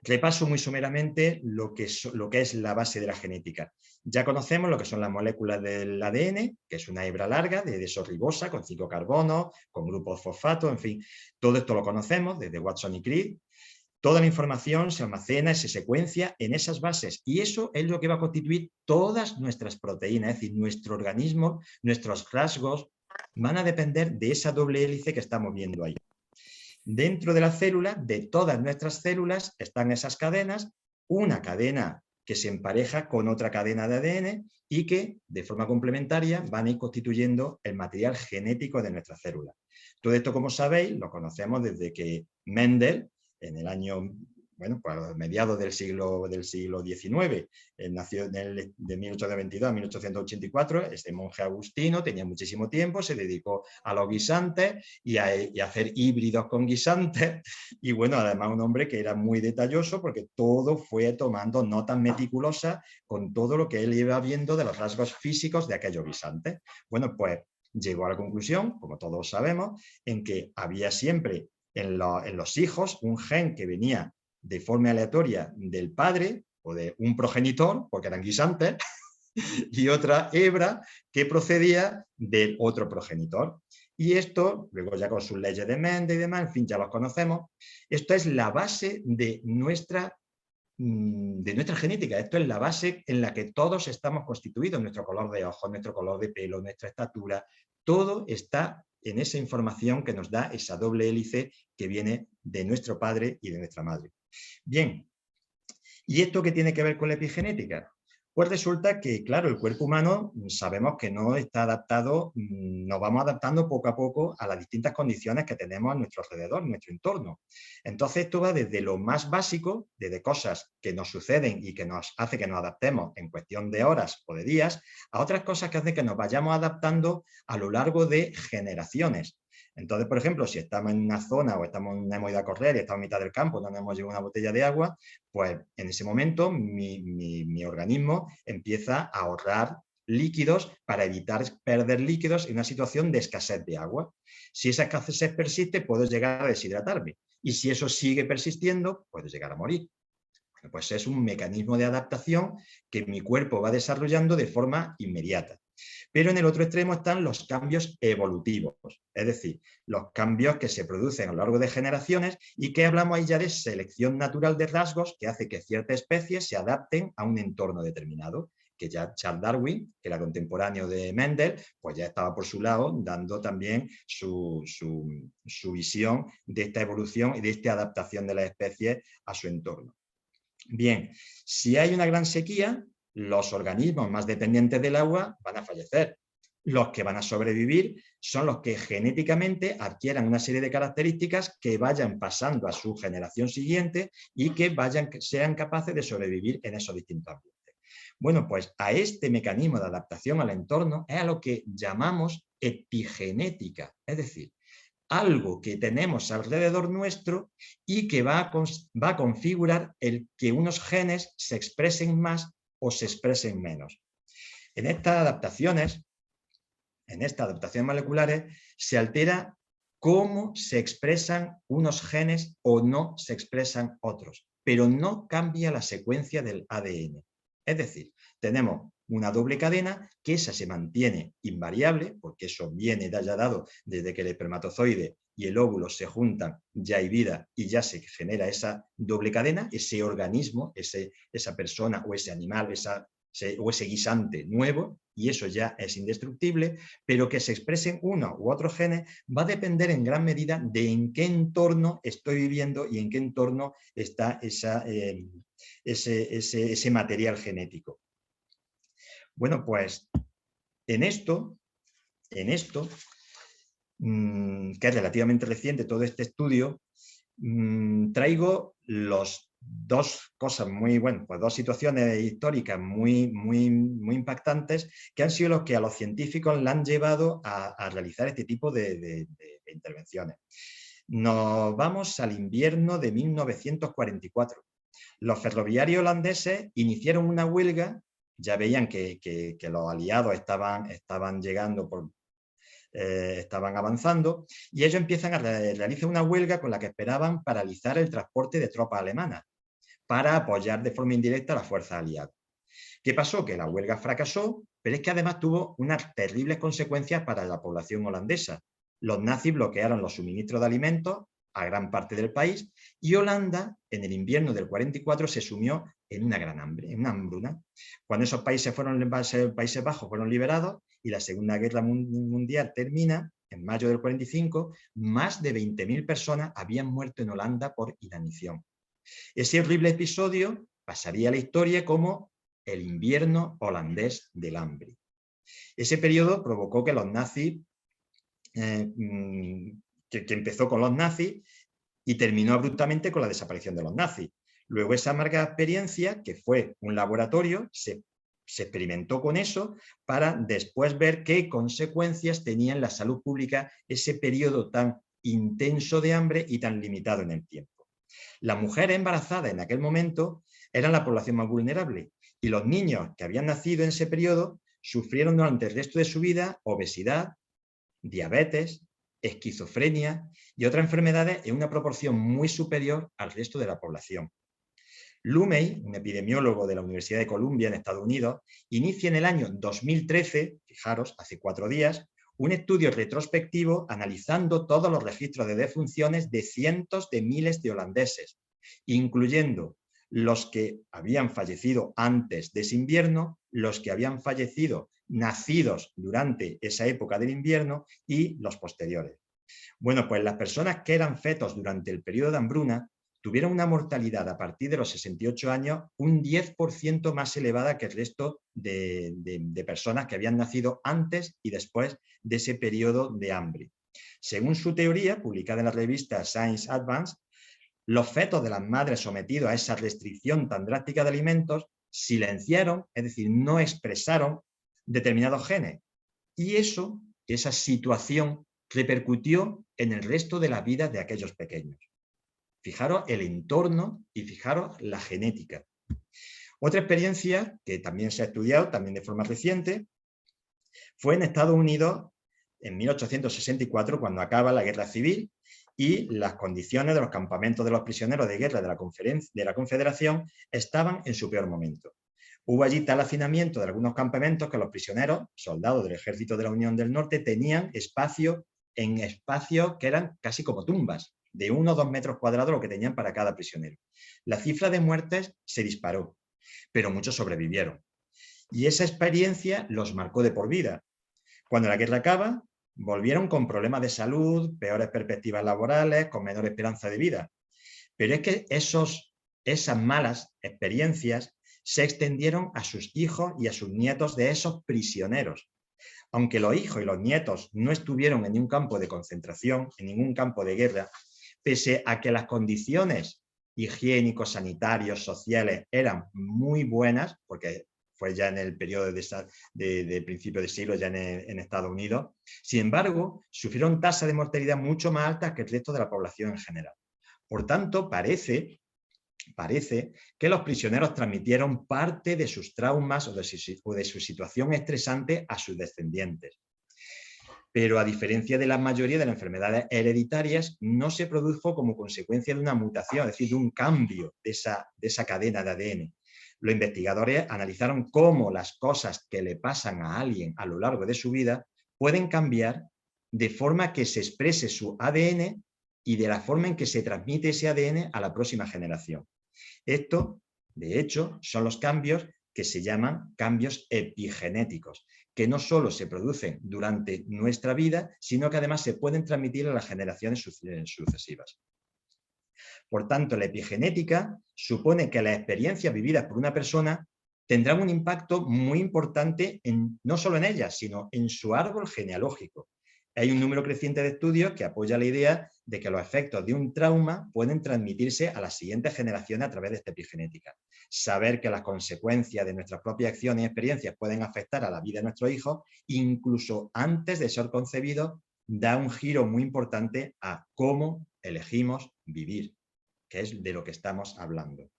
Repaso muy someramente lo que es la base de la genética. Ya conocemos lo que son las moléculas del ADN, que es una hebra larga de desoribosa con 5 carbonos, con grupos fosfatos, en fin, todo esto lo conocemos desde Watson y Crick. Toda la información se almacena y se secuencia en esas bases y eso es lo que va a constituir todas nuestras proteínas, es decir, nuestro organismo, nuestros rasgos van a depender de esa doble hélice que estamos viendo ahí. Dentro de la célula, de todas nuestras células, están esas cadenas, una cadena que se empareja con otra cadena de ADN y que, de forma complementaria, van a ir constituyendo el material genético de nuestra célula. Todo esto, como sabéis, lo conocemos desde que Mendel, en el año, bueno, pues a mediados del siglo XIX, nació de 1822 a 1884, este monje agustino, tenía muchísimo tiempo, se dedicó a los guisantes y a hacer híbridos con guisantes, y bueno, además un hombre que era muy detalloso porque todo fue tomando notas meticulosas con todo lo que él iba viendo de los rasgos físicos de aquellos guisantes. Bueno, pues llegó a la conclusión, como todos sabemos, en que había siempre en los hijos un gen que venía de forma aleatoria del padre o de un progenitor, porque eran guisantes, y otra hebra que procedía del otro progenitor. Y esto, luego ya con sus leyes de Mendel y demás, en fin, ya los conocemos, esto es la base de nuestra genética. Esto es la base en la que todos estamos constituidos, nuestro color de ojos, nuestro color de pelo, nuestra estatura, todo está en esa información que nos da esa doble hélice que viene de nuestro padre y de nuestra madre. Bien, ¿y esto qué tiene que ver con la epigenética? Pues resulta que, claro, el cuerpo humano sabemos que no está adaptado, nos vamos adaptando poco a poco a las distintas condiciones que tenemos a nuestro alrededor, en nuestro entorno. Entonces esto va desde lo más básico, desde cosas que nos suceden y que nos hace que nos adaptemos en cuestión de horas o de días, a otras cosas que hacen que nos vayamos adaptando a lo largo de generaciones. Entonces, por ejemplo, si estamos en una zona o hemos ido a correr y estamos en mitad del campo, no nos hemos llevado una botella de agua, pues en ese momento mi organismo empieza a ahorrar líquidos para evitar perder líquidos en una situación de escasez de agua. Si esa escasez persiste, puedo llegar a deshidratarme. Y si eso sigue persistiendo, puedo llegar a morir. Bueno, pues es un mecanismo de adaptación que mi cuerpo va desarrollando de forma inmediata. Pero en el otro extremo están los cambios evolutivos, es decir, los cambios que se producen a lo largo de generaciones y que hablamos ahí ya de selección natural de rasgos que hace que ciertas especies se adapten a un entorno determinado, que ya Charles Darwin, que era contemporáneo de Mendel, pues ya estaba por su lado dando también su visión de esta evolución y de esta adaptación de las especies a su entorno. Bien, si hay una gran sequía, los organismos más dependientes del agua van a fallecer. Los que van a sobrevivir son los que genéticamente adquieran una serie de características que vayan pasando a su generación siguiente y que sean capaces de sobrevivir en esos distintos ambientes. Bueno, pues a este mecanismo de adaptación al entorno es a lo que llamamos epigenética, es decir, algo que tenemos alrededor nuestro y que va a configurar el que unos genes se expresen más o se expresen menos. En estas adaptaciones moleculares, se altera cómo se expresan unos genes o no se expresan otros, pero no cambia la secuencia del ADN. Es decir, tenemos una doble cadena que esa se mantiene invariable, porque eso viene ya dado desde que el espermatozoide y el óvulo se juntan, ya hay vida y ya se genera esa doble cadena, ese organismo, esa persona o ese animal o ese guisante nuevo, y eso ya es indestructible, pero que se expresen uno u otros genes va a depender en gran medida de en qué entorno estoy viviendo y en qué entorno está ese material genético. Bueno, pues en esto, que es relativamente reciente todo este estudio, traigo dos cosas dos situaciones históricas muy impactantes que han sido los que a los científicos le han llevado a realizar este tipo de intervenciones. Nos vamos al invierno de 1944. Los ferroviarios holandeses iniciaron una huelga. Ya veían que los aliados estaban llegando, estaban avanzando, y ellos empiezan a realizar una huelga con la que esperaban paralizar el transporte de tropas alemanas para apoyar de forma indirecta a las fuerzas aliadas. ¿Qué pasó? Que la huelga fracasó, pero es que además tuvo unas terribles consecuencias para la población holandesa. Los nazis bloquearon los suministros de alimentos a gran parte del país y Holanda, en el invierno del 44, se sumió en una gran hambre, en una hambruna. Cuando esos Países Bajos fueron liberados y la Segunda Guerra Mundial termina, en mayo del 45, más de 20.000 personas habían muerto en Holanda por inanición. Ese horrible episodio pasaría a la historia como el invierno holandés del hambre. Ese periodo provocó que los nazis, que empezó con los nazis y terminó abruptamente con la desaparición de los nazis. Luego esa amarga experiencia, que fue un laboratorio, se experimentó con eso para después ver qué consecuencias tenía en la salud pública ese periodo tan intenso de hambre y tan limitado en el tiempo. Las mujeres embarazadas en aquel momento eran la población más vulnerable y los niños que habían nacido en ese periodo sufrieron durante el resto de su vida obesidad, diabetes, esquizofrenia y otras enfermedades en una proporción muy superior al resto de la población. Lumey, un epidemiólogo de la Universidad de Columbia en Estados Unidos, inicia en el año 2013, fijaros, hace 4 días, un estudio retrospectivo analizando todos los registros de defunciones de cientos de miles de holandeses, incluyendo los que habían fallecido antes de ese invierno, los que habían fallecido nacidos durante esa época del invierno y los posteriores. Bueno, pues las personas que eran fetos durante el periodo de hambruna tuvieron una mortalidad a partir de los 68 años un 10% más elevada que el resto de personas que habían nacido antes y después de ese periodo de hambre. Según su teoría, publicada en la revista Science Advance, los fetos de las madres sometidos a esa restricción tan drástica de alimentos silenciaron, es decir, no expresaron determinados genes. Y esa situación repercutió en el resto de la vida de aquellos pequeños. Fijaros el entorno y fijaros la genética. Otra experiencia que también se ha estudiado, también de forma reciente, fue en Estados Unidos en 1864, cuando acaba la Guerra Civil y las condiciones de los campamentos de los prisioneros de guerra de la Confederación estaban en su peor momento. Hubo allí tal hacinamiento de algunos campamentos que los prisioneros, soldados del Ejército de la Unión del Norte, tenían espacio en espacios que eran casi como tumbas, de 1 o 2 metros cuadrados lo que tenían para cada prisionero. La cifra de muertes se disparó, pero muchos sobrevivieron. Y esa experiencia los marcó de por vida. Cuando la guerra acaba, volvieron con problemas de salud, peores perspectivas laborales, con menor esperanza de vida. Pero es que esas malas experiencias se extendieron a sus hijos y a sus nietos de esos prisioneros. Aunque los hijos y los nietos no estuvieron en ningún campo de concentración, en ningún campo de guerra, pese a que las condiciones higiénicos, sanitarios, sociales eran muy buenas, porque fue ya en el periodo de principio de siglo, ya en Estados Unidos, sin embargo, sufrieron tasas de mortalidad mucho más altas que el resto de la población en general. Por tanto, parece que los prisioneros transmitieron parte de sus traumas o de su situación estresante a sus descendientes. Pero a diferencia de la mayoría de las enfermedades hereditarias, no se produjo como consecuencia de una mutación, es decir, de un cambio de esa cadena de ADN. Los investigadores analizaron cómo las cosas que le pasan a alguien a lo largo de su vida pueden cambiar de forma que se exprese su ADN y de la forma en que se transmite ese ADN a la próxima generación. Esto, de hecho, son los cambios que se llaman cambios epigenéticos, que no solo se producen durante nuestra vida, sino que además se pueden transmitir a las generaciones sucesivas. Por tanto, la epigenética supone que las experiencias vividas por una persona tendrán un impacto muy importante no solo en ella, sino en su árbol genealógico. Hay un número creciente de estudios que apoya la idea de que los efectos de un trauma pueden transmitirse a las siguientes generaciones a través de esta epigenética. Saber que las consecuencias de nuestras propias acciones y experiencias pueden afectar a la vida de nuestros hijos, incluso antes de ser concebidos, da un giro muy importante a cómo elegimos vivir, que es de lo que estamos hablando.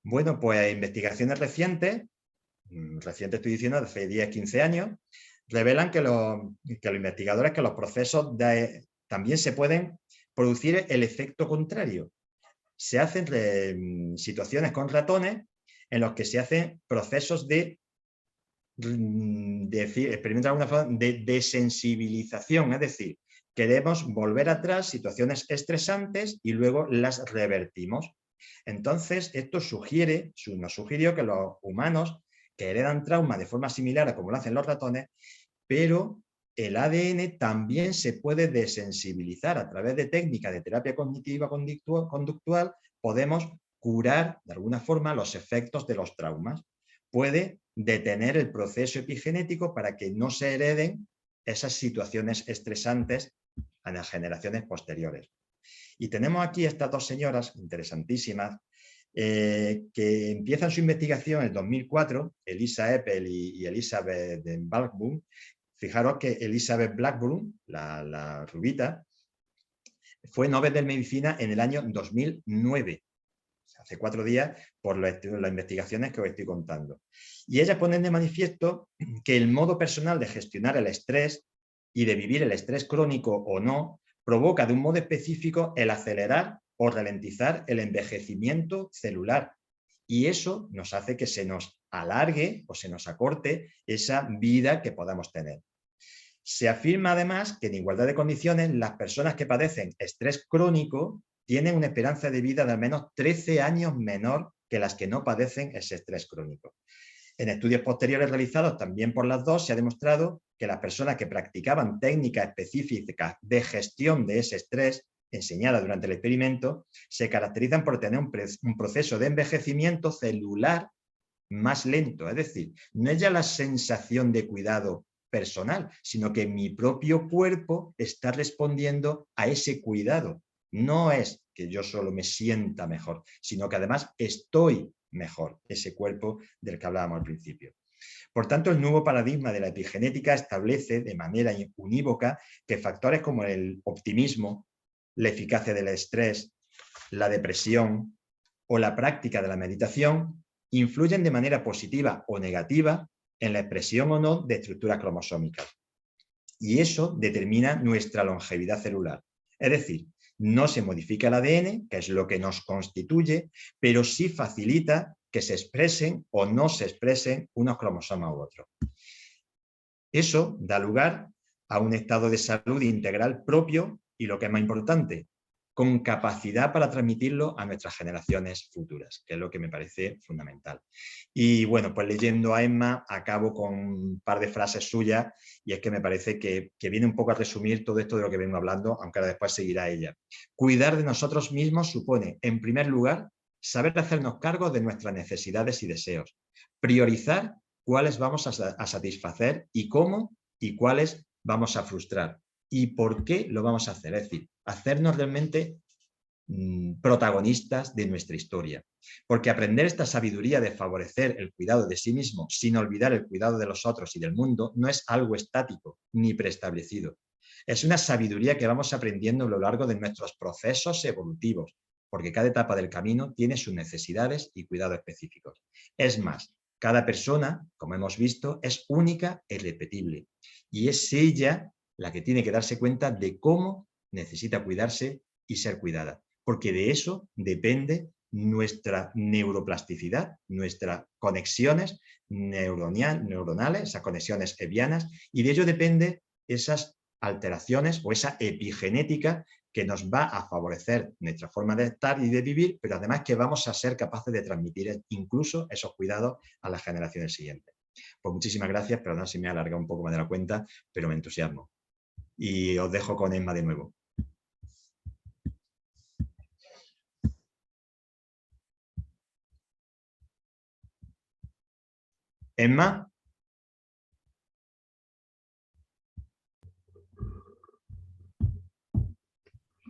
Bueno, pues investigaciones recientes estoy diciendo, de hace 10, 15 años, revelan que los investigadores que los procesos también se pueden producir el efecto contrario. Se hacen situaciones con ratones en los que se hacen procesos de desensibilización, es decir, queremos volver atrás situaciones estresantes y luego las revertimos. Entonces, esto nos sugirió que los humanos que heredan trauma de forma similar a como lo hacen los ratones, pero el ADN también se puede desensibilizar a través de técnicas de terapia cognitiva conductual, podemos curar de alguna forma los efectos de los traumas. Puede detener el proceso epigenético para que no se hereden esas situaciones estresantes a las generaciones posteriores. Y tenemos aquí estas dos señoras interesantísimas que empiezan su investigación en el 2004, Elisa Epel y Elizabeth Blackburn. Fijaros que Elizabeth Blackburn, la rubita, fue Nobel de Medicina en el año 2009. Hace 4 días, por las investigaciones que os estoy contando. Y ella pone de manifiesto que el modo personal de gestionar el estrés y de vivir el estrés crónico o no, provoca de un modo específico el acelerar o ralentizar el envejecimiento celular. Y eso nos hace que se nos alargue o se nos acorte esa vida que podamos tener. Se afirma además que en igualdad de condiciones las personas que padecen estrés crónico tienen una esperanza de vida de al menos 13 años menor que las que no padecen ese estrés crónico. En estudios posteriores realizados también por las dos se ha demostrado que las personas que practicaban técnicas específicas de gestión de ese estrés enseñadas durante el experimento se caracterizan por tener un proceso de envejecimiento celular más lento. Es decir, no es ya la sensación de cuidado personal, sino que mi propio cuerpo está respondiendo a ese cuidado. No es que yo solo me sienta mejor, sino que además estoy mejor, ese cuerpo del que hablábamos al principio. Por tanto, el nuevo paradigma de la epigenética establece de manera unívoca que factores como el optimismo, la eficacia del estrés, la depresión o la práctica de la meditación influyen de manera positiva o negativa en la expresión o no de estructuras cromosómicas. Y eso determina nuestra longevidad celular. Es decir, no se modifica el ADN, que es lo que nos constituye, pero sí facilita que se expresen o no se expresen unos cromosomas u otros. Eso da lugar a un estado de salud integral propio y, lo que es más importante, con capacidad para transmitirlo a nuestras generaciones futuras, que es lo que me parece fundamental. Y bueno, pues leyendo a Emma, acabo con un par de frases suyas, y es que me parece que viene un poco a resumir todo esto de lo que vengo hablando, aunque ahora después seguirá ella. Cuidar de nosotros mismos supone, en primer lugar, saber hacernos cargo de nuestras necesidades y deseos, priorizar cuáles vamos a satisfacer y cómo, y cuáles vamos a frustrar. ¿Y por qué lo vamos a hacer? Es decir, hacernos realmente protagonistas de nuestra historia. Porque aprender esta sabiduría de favorecer el cuidado de sí mismo sin olvidar el cuidado de los otros y del mundo no es algo estático ni preestablecido. Es una sabiduría que vamos aprendiendo a lo largo de nuestros procesos evolutivos, porque cada etapa del camino tiene sus necesidades y cuidados específicos. Es más, cada persona, como hemos visto, es única e irrepetible. Y es ella la que tiene que darse cuenta de cómo necesita cuidarse y ser cuidada, porque de eso depende nuestra neuroplasticidad, nuestras conexiones neuronales, esas conexiones hebbianas, y de ello depende esas alteraciones o esa epigenética que nos va a favorecer nuestra forma de estar y de vivir, pero además que vamos a ser capaces de transmitir incluso esos cuidados a las generaciones siguientes. Pues muchísimas gracias, perdón si me he alargado un poco más de la cuenta, pero me entusiasmo. Y os dejo con Emma de nuevo. Emma.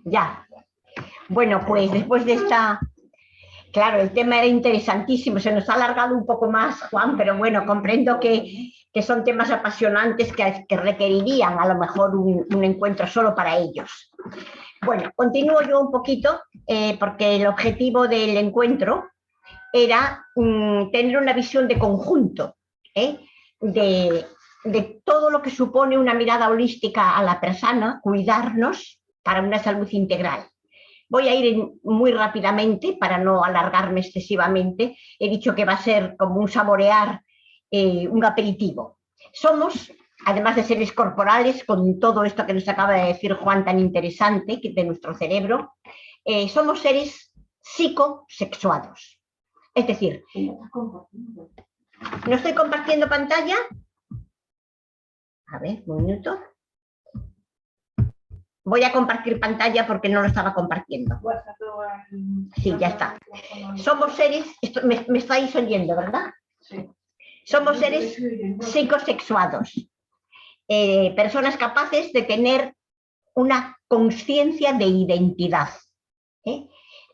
Ya. Bueno, pues después de esta... Claro, el tema era interesantísimo, se nos ha alargado un poco más, Juan, pero bueno, comprendo que son temas apasionantes que requerirían a lo mejor un encuentro solo para ellos. Bueno, continúo yo un poquito, porque el objetivo del encuentro era tener una visión de conjunto, de todo lo que supone una mirada holística a la persona, cuidarnos para una salud integral. Voy a ir muy rápidamente para no alargarme excesivamente. He dicho que va a ser como un saborear, un aperitivo. Somos, además de seres corporales, con todo esto que nos acaba de decir Juan tan interesante de nuestro cerebro, somos seres psicosexuados. Es decir, ¿no estoy compartiendo pantalla? A ver, un minuto. Voy a compartir pantalla porque no lo estaba compartiendo. Sí, ya está. Somos seres, me estáis oyendo, ¿verdad? Sí. Somos seres psicosexuados. Personas capaces de tener una conciencia de identidad.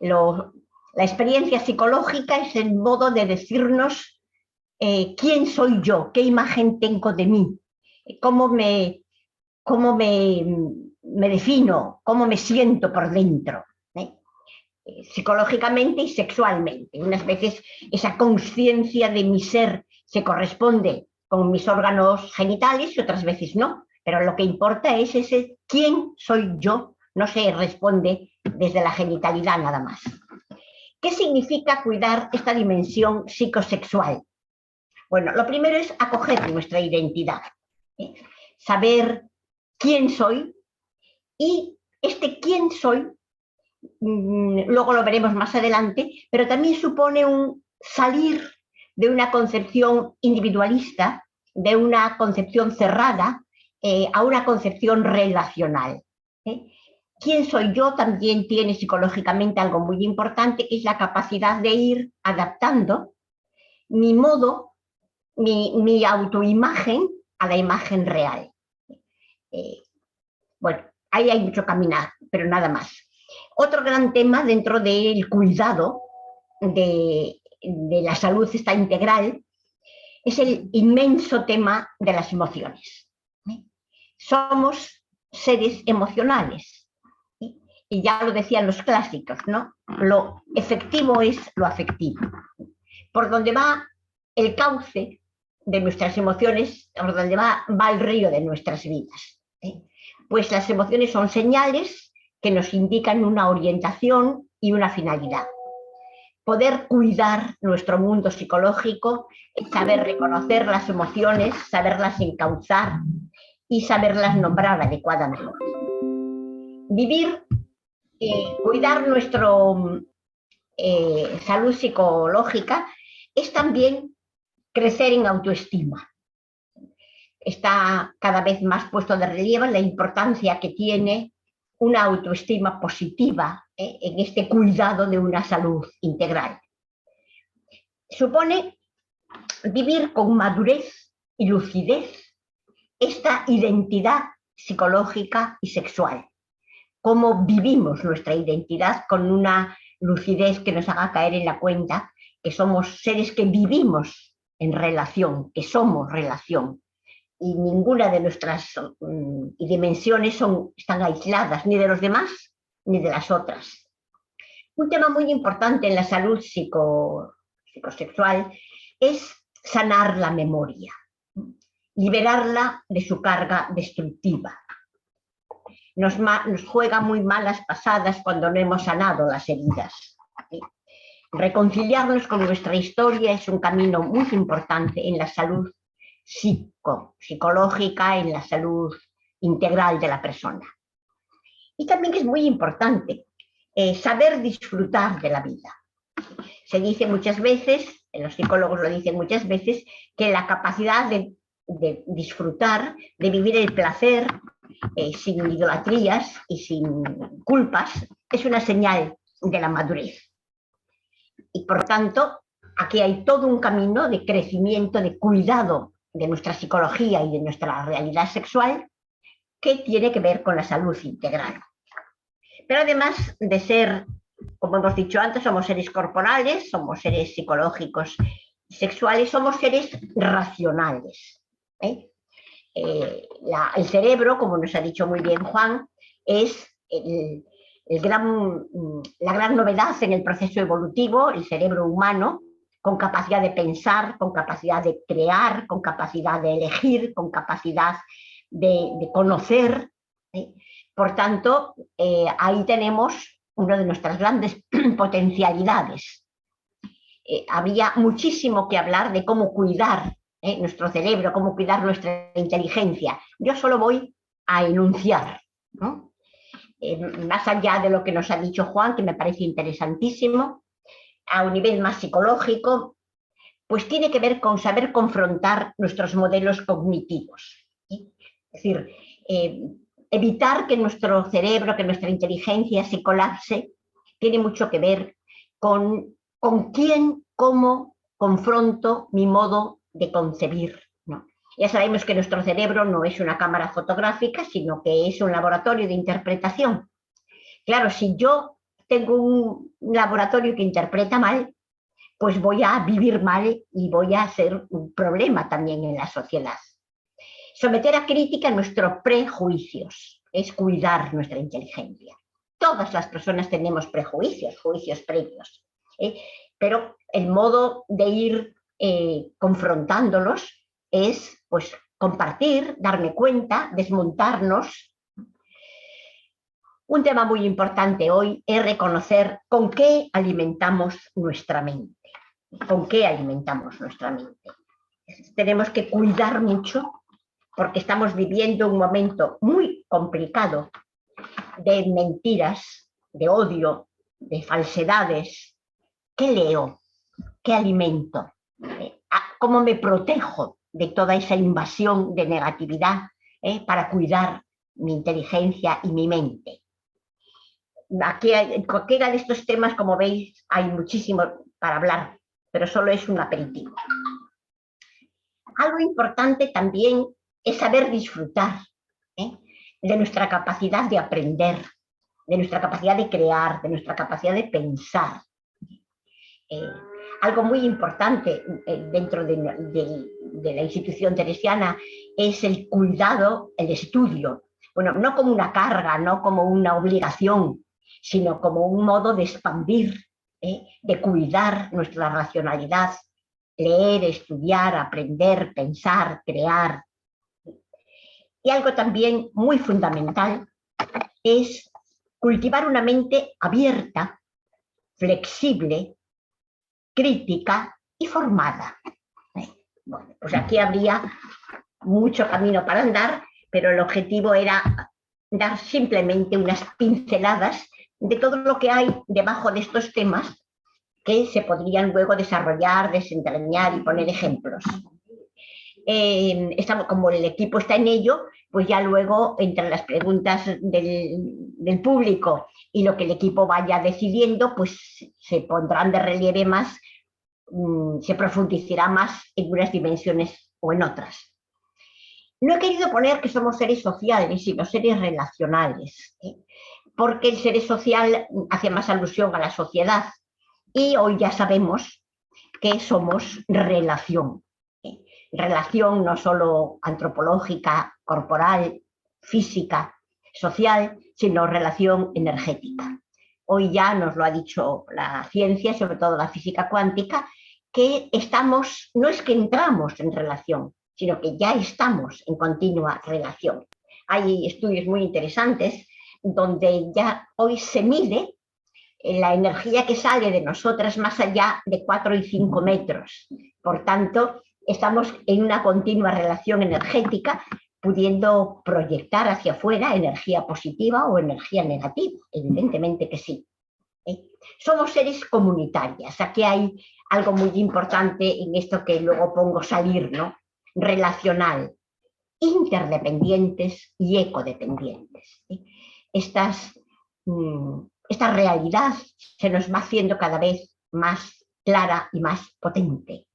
La experiencia psicológica es el modo de decirnos quién soy yo, qué imagen tengo de mí, cómo me defino, cómo me siento por dentro, psicológicamente y sexualmente. Unas veces esa conciencia de mi ser se corresponde con mis órganos genitales y otras veces no, pero lo que importa es ese quién soy yo, no se responde desde la genitalidad nada más. ¿Qué significa cuidar esta dimensión psicosexual? Bueno, lo primero es acoger nuestra identidad, saber quién soy, y este quién soy, luego lo veremos más adelante, pero también supone un salir de una concepción individualista, de una concepción cerrada, a una concepción relacional. Quién soy yo también tiene psicológicamente algo muy importante, que es la capacidad de ir adaptando mi modo, mi autoimagen a la imagen real. Bueno, ahí hay mucho caminar, pero nada más. Otro gran tema dentro del cuidado de la salud esta integral es el inmenso tema de las emociones. Somos seres emocionales. Y ya lo decían los clásicos, ¿no? Lo efectivo es lo afectivo. Por donde va el cauce de nuestras emociones, por donde va el río de nuestras vidas. Pues las emociones son señales que nos indican una orientación y una finalidad. poder cuidar nuestro mundo psicológico es saber reconocer las emociones, saberlas encauzar y saberlas nombrar adecuadamente. Vivir, cuidar nuestra salud psicológica es también crecer en autoestima. Está cada vez más puesto de relieve la importancia que tiene una autoestima positiva en este cuidado de una salud integral. Supone vivir con madurez y lucidez esta identidad psicológica y sexual. Cómo vivimos nuestra identidad con una lucidez que nos haga caer en la cuenta que somos seres que vivimos en relación, que somos relación. Y ninguna de nuestras dimensiones están aisladas, ni de los demás ni de las otras. Un tema muy importante en la salud psicosexual es sanar la memoria, liberarla de su carga destructiva. Nos juega muy malas pasadas cuando no hemos sanado las heridas. Reconciliarnos con nuestra historia es un camino muy importante en la salud psicológica, en la salud integral de la persona. Y también es muy importante saber disfrutar de la vida. Se dice muchas veces, los psicólogos lo dicen muchas veces, que la capacidad de disfrutar, de vivir el placer sin idolatrías y sin culpas, es una señal de la madurez. Y por tanto, aquí hay todo un camino de crecimiento, de cuidado de nuestra psicología y de nuestra realidad sexual que tiene que ver con la salud integral. Pero además de ser, como hemos dicho antes, somos seres corporales, somos seres psicológicos y sexuales, somos seres racionales. El cerebro, como nos ha dicho muy bien Juan, es la gran novedad en el proceso evolutivo, el cerebro humano, con capacidad de pensar, con capacidad de crear, con capacidad de elegir, con capacidad de conocer. Por tanto, ahí tenemos una de nuestras grandes potencialidades. Había muchísimo que hablar de cómo cuidar nuestro cerebro, cómo cuidar nuestra inteligencia. Yo solo voy a enunciar, ¿no? Más allá de lo que nos ha dicho Juan, que me parece interesantísimo, a un nivel más psicológico, pues tiene que ver con saber confrontar nuestros modelos cognitivos. Es decir, evitar que nuestro cerebro, que nuestra inteligencia se colapse, tiene mucho que ver con quién, cómo confronto mi modo de concebir, ¿no? Ya sabemos que nuestro cerebro no es una cámara fotográfica, sino que es un laboratorio de interpretación. Claro, si yo tengo un laboratorio que interpreta mal, pues voy a vivir mal y voy a ser un problema también en la sociedad. Someter a crítica nuestros prejuicios es cuidar nuestra inteligencia. Todas las personas tenemos prejuicios, juicios previos, pero el modo de ir confrontándolos es pues compartir, darme cuenta, desmontarnos. Un tema muy importante hoy es reconocer con qué alimentamos nuestra mente. ¿Con qué alimentamos nuestra mente? Tenemos que cuidar mucho porque estamos viviendo un momento muy complicado de mentiras, de odio, de falsedades. ¿Qué leo? ¿Qué alimento? ¿Cómo me protejo de toda esa invasión de negatividad para cuidar mi inteligencia y mi mente? Aquí, en cualquiera de estos temas, como veis, hay muchísimo para hablar, pero solo es un aperitivo. Algo importante también es saber disfrutar de nuestra capacidad de aprender, de nuestra capacidad de crear, de nuestra capacidad de pensar. Algo muy importante dentro de la institución teresiana es el cuidado, el estudio. Bueno, no como una carga, no como una obligación, sino como un modo de expandir, de cuidar nuestra racionalidad, leer, estudiar, aprender, pensar, crear. Y algo también muy fundamental es cultivar una mente abierta, flexible, crítica y formada. Bueno, pues aquí habría mucho camino para andar, pero el objetivo era dar simplemente unas pinceladas de todo lo que hay debajo de estos temas que se podrían luego desarrollar, desentrañar y poner ejemplos. Como el equipo está en ello, pues ya luego entre las preguntas del público y lo que el equipo vaya decidiendo, pues se pondrán de relieve más, se profundizará más en unas dimensiones o en otras. No he querido poner que somos seres sociales, sino seres relacionales, porque el ser social hace más alusión a la sociedad y hoy ya sabemos que somos relación. Relación no solo antropológica, corporal, física, social, sino relación energética. Hoy ya nos lo ha dicho la ciencia, sobre todo la física cuántica, que no es que entramos en relación, sino que ya estamos en continua relación. Hay estudios muy interesantes donde ya hoy se mide la energía que sale de nosotras más allá de 4 y 5 metros. Por tanto, estamos en una continua relación energética, pudiendo proyectar hacia afuera energía positiva o energía negativa, evidentemente que sí. Somos seres comunitarias. Aquí hay algo muy importante en esto que luego pongo salir, ¿no? Relacional, interdependientes y ecodependientes. Esta realidad se nos va haciendo cada vez más clara y más potente.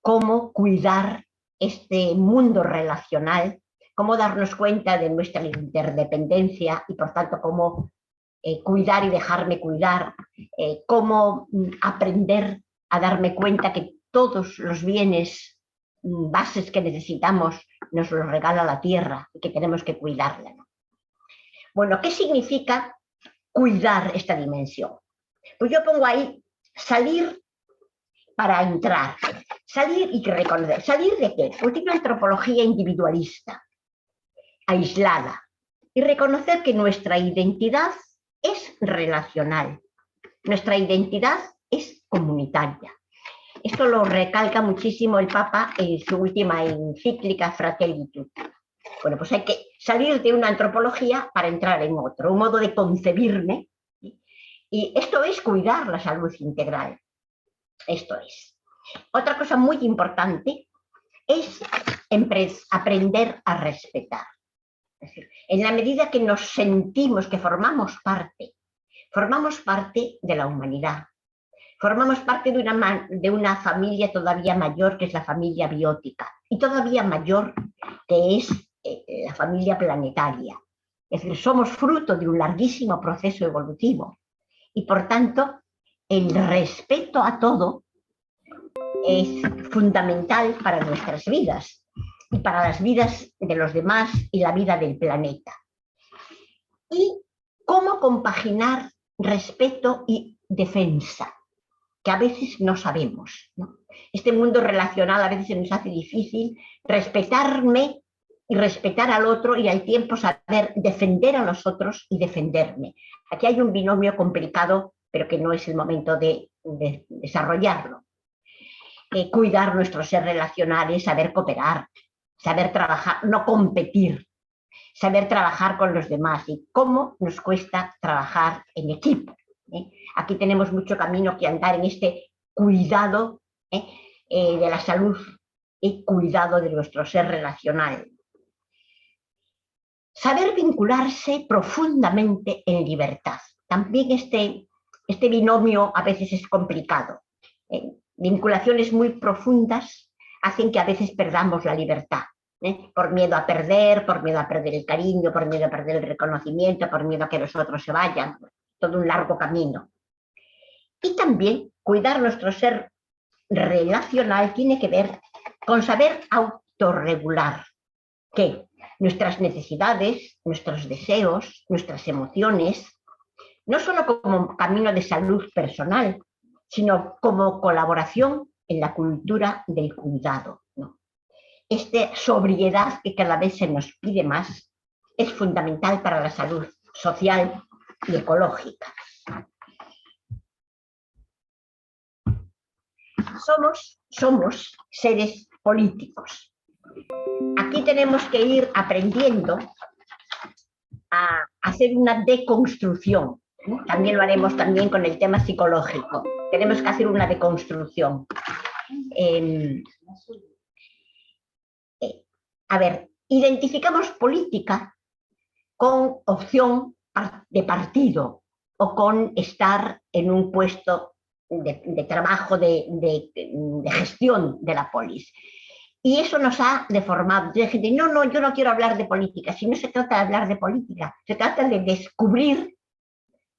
Cómo cuidar este mundo relacional, cómo darnos cuenta de nuestra interdependencia y por tanto cómo cuidar y dejarme cuidar, cómo aprender a darme cuenta que todos los bienes bases que necesitamos nos los regala la tierra y que tenemos que cuidarla. Bueno, ¿qué significa cuidar esta dimensión? Pues yo pongo ahí salir para entrar. Salir y reconocer. ¿Salir de qué? Pues de una antropología individualista, aislada, y reconocer que nuestra identidad es relacional, nuestra identidad es comunitaria. Esto lo recalca muchísimo el Papa en su última encíclica Fratelli Tutti. Bueno, pues hay que salir de una antropología para entrar en otro, un modo de concebirme. Y esto es cuidar la salud integral. Esto es. Otra cosa muy importante es aprender a respetar. Es decir, en la medida que nos sentimos que formamos parte de la humanidad. Formamos parte de una familia todavía mayor, que es la familia biótica, y todavía mayor, que es la familia planetaria. Es decir, somos fruto de un larguísimo proceso evolutivo y, por tanto, el respeto a todo es fundamental para nuestras vidas y para las vidas de los demás y la vida del planeta. Y cómo compaginar respeto y defensa, que a veces no sabemos, ¿no? Este mundo relacional a veces se nos hace difícil respetarme y respetar al otro y al tiempo saber defender a los otros y defenderme. Aquí hay un binomio complicado, pero que no es el momento de desarrollarlo. Cuidar nuestro ser relacional es saber cooperar, saber trabajar, no competir, saber trabajar con los demás y cómo nos cuesta trabajar en equipo. Aquí tenemos mucho camino que andar en este cuidado de la salud y cuidado de nuestro ser relacional. Saber vincularse profundamente en libertad. También este binomio a veces es complicado. Vinculaciones muy profundas hacen que a veces perdamos la libertad. Por miedo a perder el cariño, por miedo a perder el reconocimiento, por miedo a que los otros se vayan. Todo un largo camino. Y también cuidar nuestro ser relacional tiene que ver con saber autorregular que nuestras necesidades, nuestros deseos, nuestras emociones, no solo como camino de salud personal, sino como colaboración en la cultura del cuidado, ¿no? Esta sobriedad que cada vez se nos pide más es fundamental para la salud social y ecológica. somos seres políticos. Aquí tenemos que ir aprendiendo a hacer una deconstrucción. También lo haremos también con el tema psicológico. Tenemos que hacer una deconstrucción. A ver, identificamos política con opción de partido o con estar en un puesto de trabajo, de gestión de la polis. Y eso nos ha deformado. Hay gente, no, yo no quiero hablar de política. Si no se trata de hablar de política, se trata de descubrir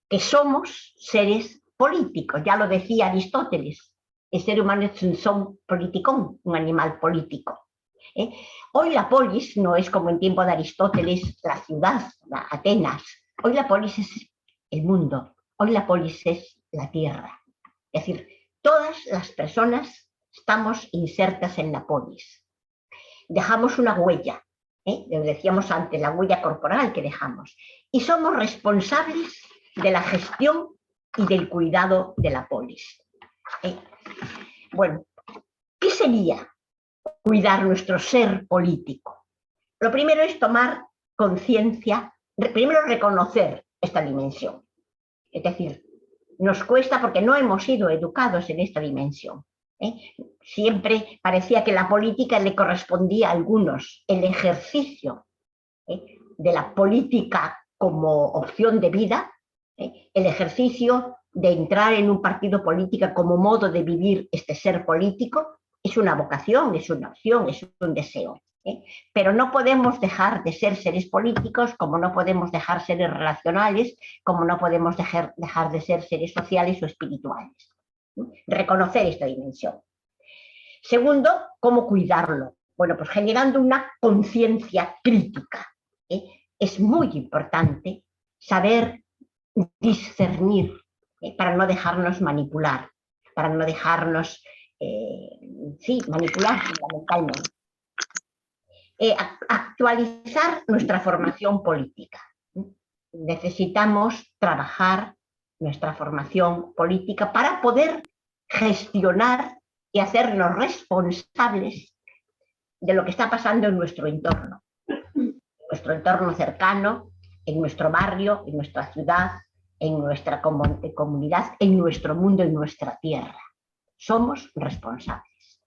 que somos seres políticos. Ya lo decía Aristóteles, el ser humano es un son politicón, un animal político. Hoy la polis no es como en tiempo de Aristóteles, la ciudad, Atenas. Hoy la polis es el mundo, hoy la polis es la tierra. Es decir, todas las personas estamos insertas en la polis. Dejamos una huella, lo decíamos antes, la huella corporal que dejamos. Y somos responsables de la gestión y del cuidado de la polis. Bueno, ¿qué sería cuidar nuestro ser político? Lo primero es tomar conciencia, primero reconocer esta dimensión. Es decir, nos cuesta porque no hemos sido educados en esta dimensión. Siempre parecía que la política le correspondía a algunos. El ejercicio de la política como opción de vida, el ejercicio de entrar en un partido político como modo de vivir este ser político, es una vocación, es una opción, es un deseo. Pero no podemos dejar de ser seres políticos, como no podemos dejar seres relacionales, como no podemos dejar de ser seres sociales o espirituales. Reconocer esta dimensión. Segundo, ¿cómo cuidarlo? Bueno, pues generando una conciencia crítica. Es muy importante saber discernir para no dejarnos manipular, para no dejarnos manipular fundamentalmente. Actualizar nuestra formación política. Necesitamos trabajar nuestra formación política para poder gestionar y hacernos responsables de lo que está pasando en nuestro entorno cercano, en nuestro barrio, en nuestra ciudad, en nuestra comunidad, en nuestro mundo, en nuestra tierra. Somos responsables.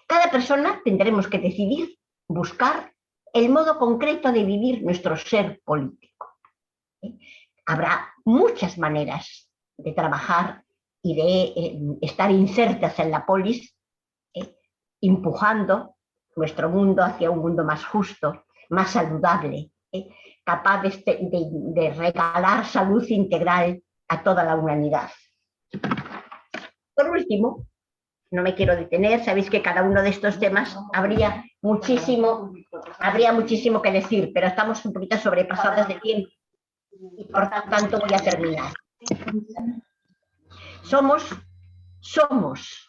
Cada persona tendremos que decidir, buscar el modo concreto de vivir nuestro ser político. Habrá muchas maneras de trabajar y de estar insertas en la polis, empujando nuestro mundo hacia un mundo más justo, más saludable, capaz de regalar salud integral a toda la humanidad. Por último, no me quiero detener, sabéis que cada uno de estos temas habría muchísimo que decir, pero estamos un poquito sobrepasadas de tiempo y por tanto voy a terminar. Somos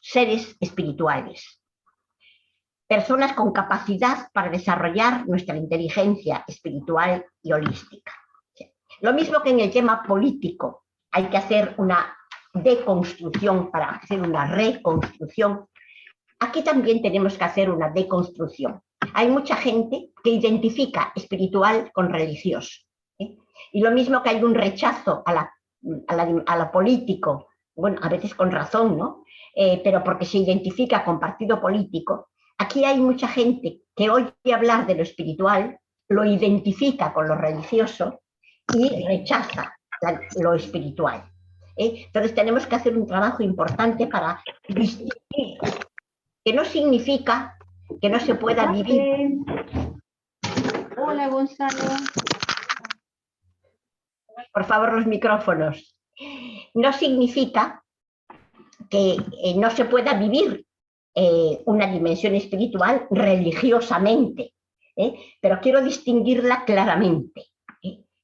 seres espirituales, personas con capacidad para desarrollar nuestra inteligencia espiritual y holística. Lo mismo que en el tema político, hay que hacer una deconstrucción para hacer una reconstrucción. Aquí también tenemos que hacer una deconstrucción. Hay mucha gente que identifica espiritual con religioso. Y lo mismo que hay un rechazo a lo político, bueno, a veces con razón, ¿no? Pero porque se identifica con partido político. Aquí hay mucha gente que oye hablar de lo espiritual, lo identifica con lo religioso y rechaza lo espiritual. Entonces tenemos que hacer un trabajo importante para distinguir, que no significa que no se pueda vivir. Hola, Gonzalo. Por favor, los micrófonos. No significa que no se pueda vivir una dimensión espiritual religiosamente, pero quiero distinguirla claramente.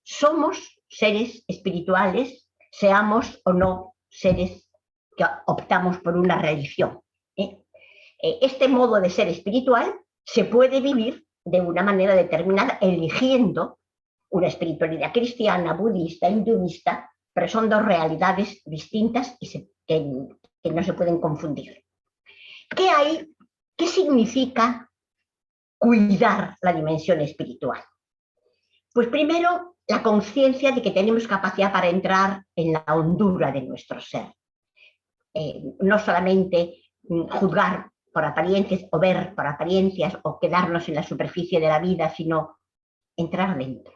Somos seres espirituales, seamos o no seres que optamos por una religión. Este modo de ser espiritual se puede vivir de una manera determinada, eligiendo una espiritualidad cristiana, budista, hinduista, pero son dos realidades distintas y que no se pueden confundir. ¿Qué significa cuidar la dimensión espiritual? Pues primero, la conciencia de que tenemos capacidad para entrar en la hondura de nuestro ser. No solamente juzgar por apariencias o ver por apariencias o quedarnos en la superficie de la vida, sino entrar dentro.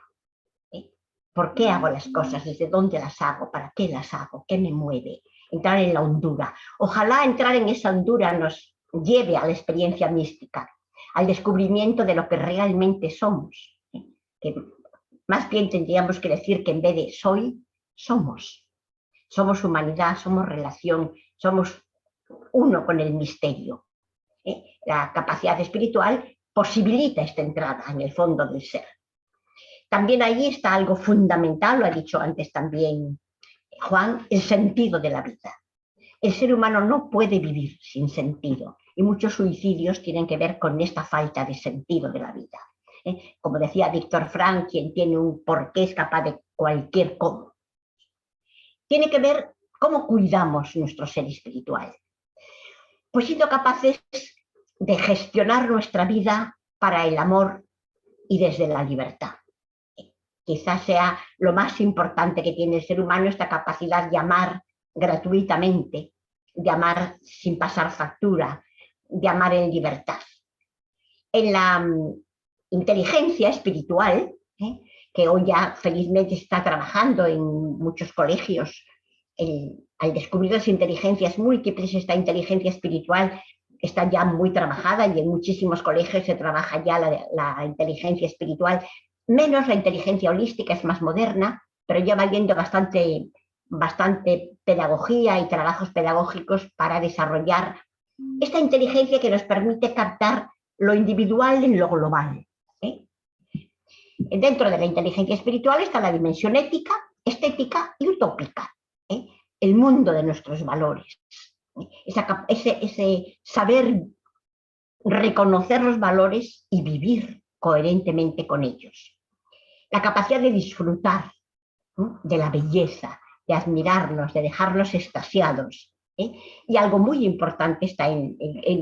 ¿Por qué hago las cosas? ¿Desde dónde las hago? ¿Para qué las hago? ¿Qué me mueve? Entrar en la hondura. Ojalá entrar en esa hondura nos lleve a la experiencia mística, al descubrimiento de lo que realmente somos. Que más bien tendríamos que decir que en vez de soy, somos. Somos humanidad, somos relación, somos uno con el misterio. La capacidad espiritual posibilita esta entrada en el fondo del ser. También ahí está algo fundamental, lo ha dicho antes también Juan, el sentido de la vida. El ser humano no puede vivir sin sentido y muchos suicidios tienen que ver con esta falta de sentido de la vida. Como decía Víctor Frank, quien tiene un porqué es capaz de cualquier cómo. Tiene que ver cómo cuidamos nuestro ser espiritual. Pues siendo capaces de gestionar nuestra vida para el amor y desde la libertad. Quizás sea lo más importante que tiene el ser humano, esta capacidad de amar gratuitamente, de amar sin pasar factura, de amar en libertad. En la inteligencia espiritual, que hoy ya felizmente está trabajando en muchos colegios, al descubrir las inteligencias múltiples, esta inteligencia espiritual está ya muy trabajada y en muchísimos colegios se trabaja ya la inteligencia espiritual, menos la inteligencia holística, es más moderna, pero ya va viendo bastante pedagogía y trabajos pedagógicos para desarrollar esta inteligencia que nos permite captar lo individual en lo global. Dentro de la inteligencia espiritual está la dimensión ética, estética y utópica, el mundo de nuestros valores. Ese saber reconocer los valores y vivir coherentemente con ellos. La capacidad de disfrutar, ¿no?, de la belleza, de admirarnos, de dejarnos extasiados. Y algo muy importante está en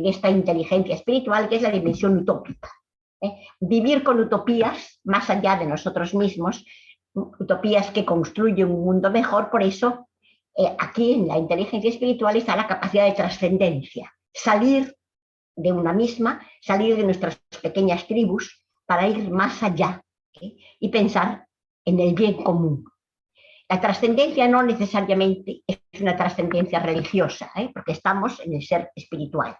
esta inteligencia espiritual, que es la dimensión utópica. Vivir con utopías más allá de nosotros mismos, utopías que construyen un mundo mejor. Por eso, aquí en la inteligencia espiritual está la capacidad de trascendencia, salir de una misma, salir de nuestras pequeñas tribus para ir más allá y pensar en el bien común. La trascendencia no necesariamente es una trascendencia religiosa, porque estamos en el ser espiritual.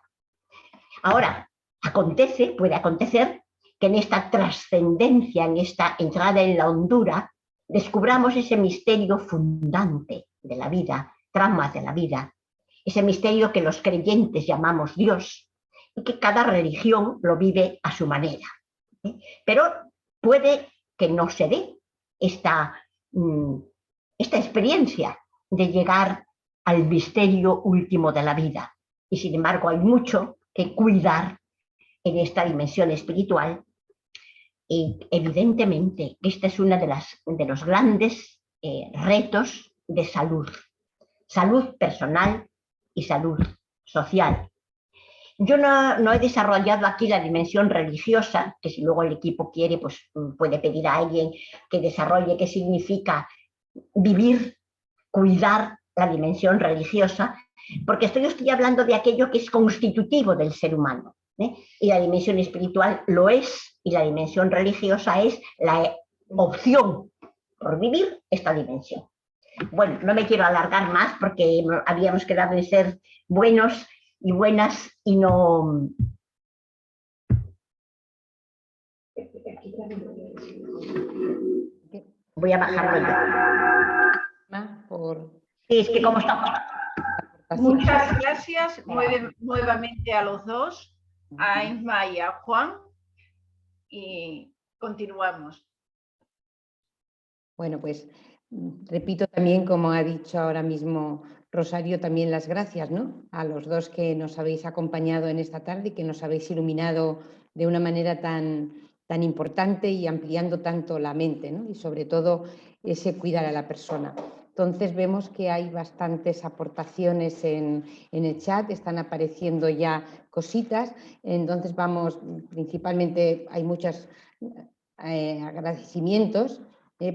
Ahora, puede acontecer que en esta trascendencia, en esta entrada en la hondura, descubramos ese misterio fundante de la vida, tramas de la vida, ese misterio que los creyentes llamamos Dios y que cada religión lo vive a su manera. Pero puede que no se dé esta experiencia de llegar al misterio último de la vida. Y sin embargo hay mucho que cuidar en esta dimensión espiritual. Y evidentemente este es uno de los grandes retos de salud personal y salud social. Yo no he desarrollado aquí la dimensión religiosa, que si luego el equipo quiere, pues puede pedir a alguien que desarrolle qué significa vivir, cuidar la dimensión religiosa, porque estoy hablando de aquello que es constitutivo del ser humano, y la dimensión espiritual lo es, y la dimensión religiosa es la opción por vivir esta dimensión. Bueno, no me quiero alargar más porque habíamos quedado en ser buenos y buenas y no... Voy a bajarlo ya. Sí, es que como estamos... Muchas gracias nuevamente a los dos, a Isma y a Juan, y continuamos. Bueno, pues repito también, como ha dicho ahora mismo Rosario, también las gracias, ¿no?, a los dos que nos habéis acompañado en esta tarde y que nos habéis iluminado de una manera tan importante y ampliando tanto la mente, ¿no?, y sobre todo ese cuidar a la persona. Entonces vemos que hay bastantes aportaciones en el chat, están apareciendo ya cositas. Entonces vamos, principalmente hay muchos agradecimientos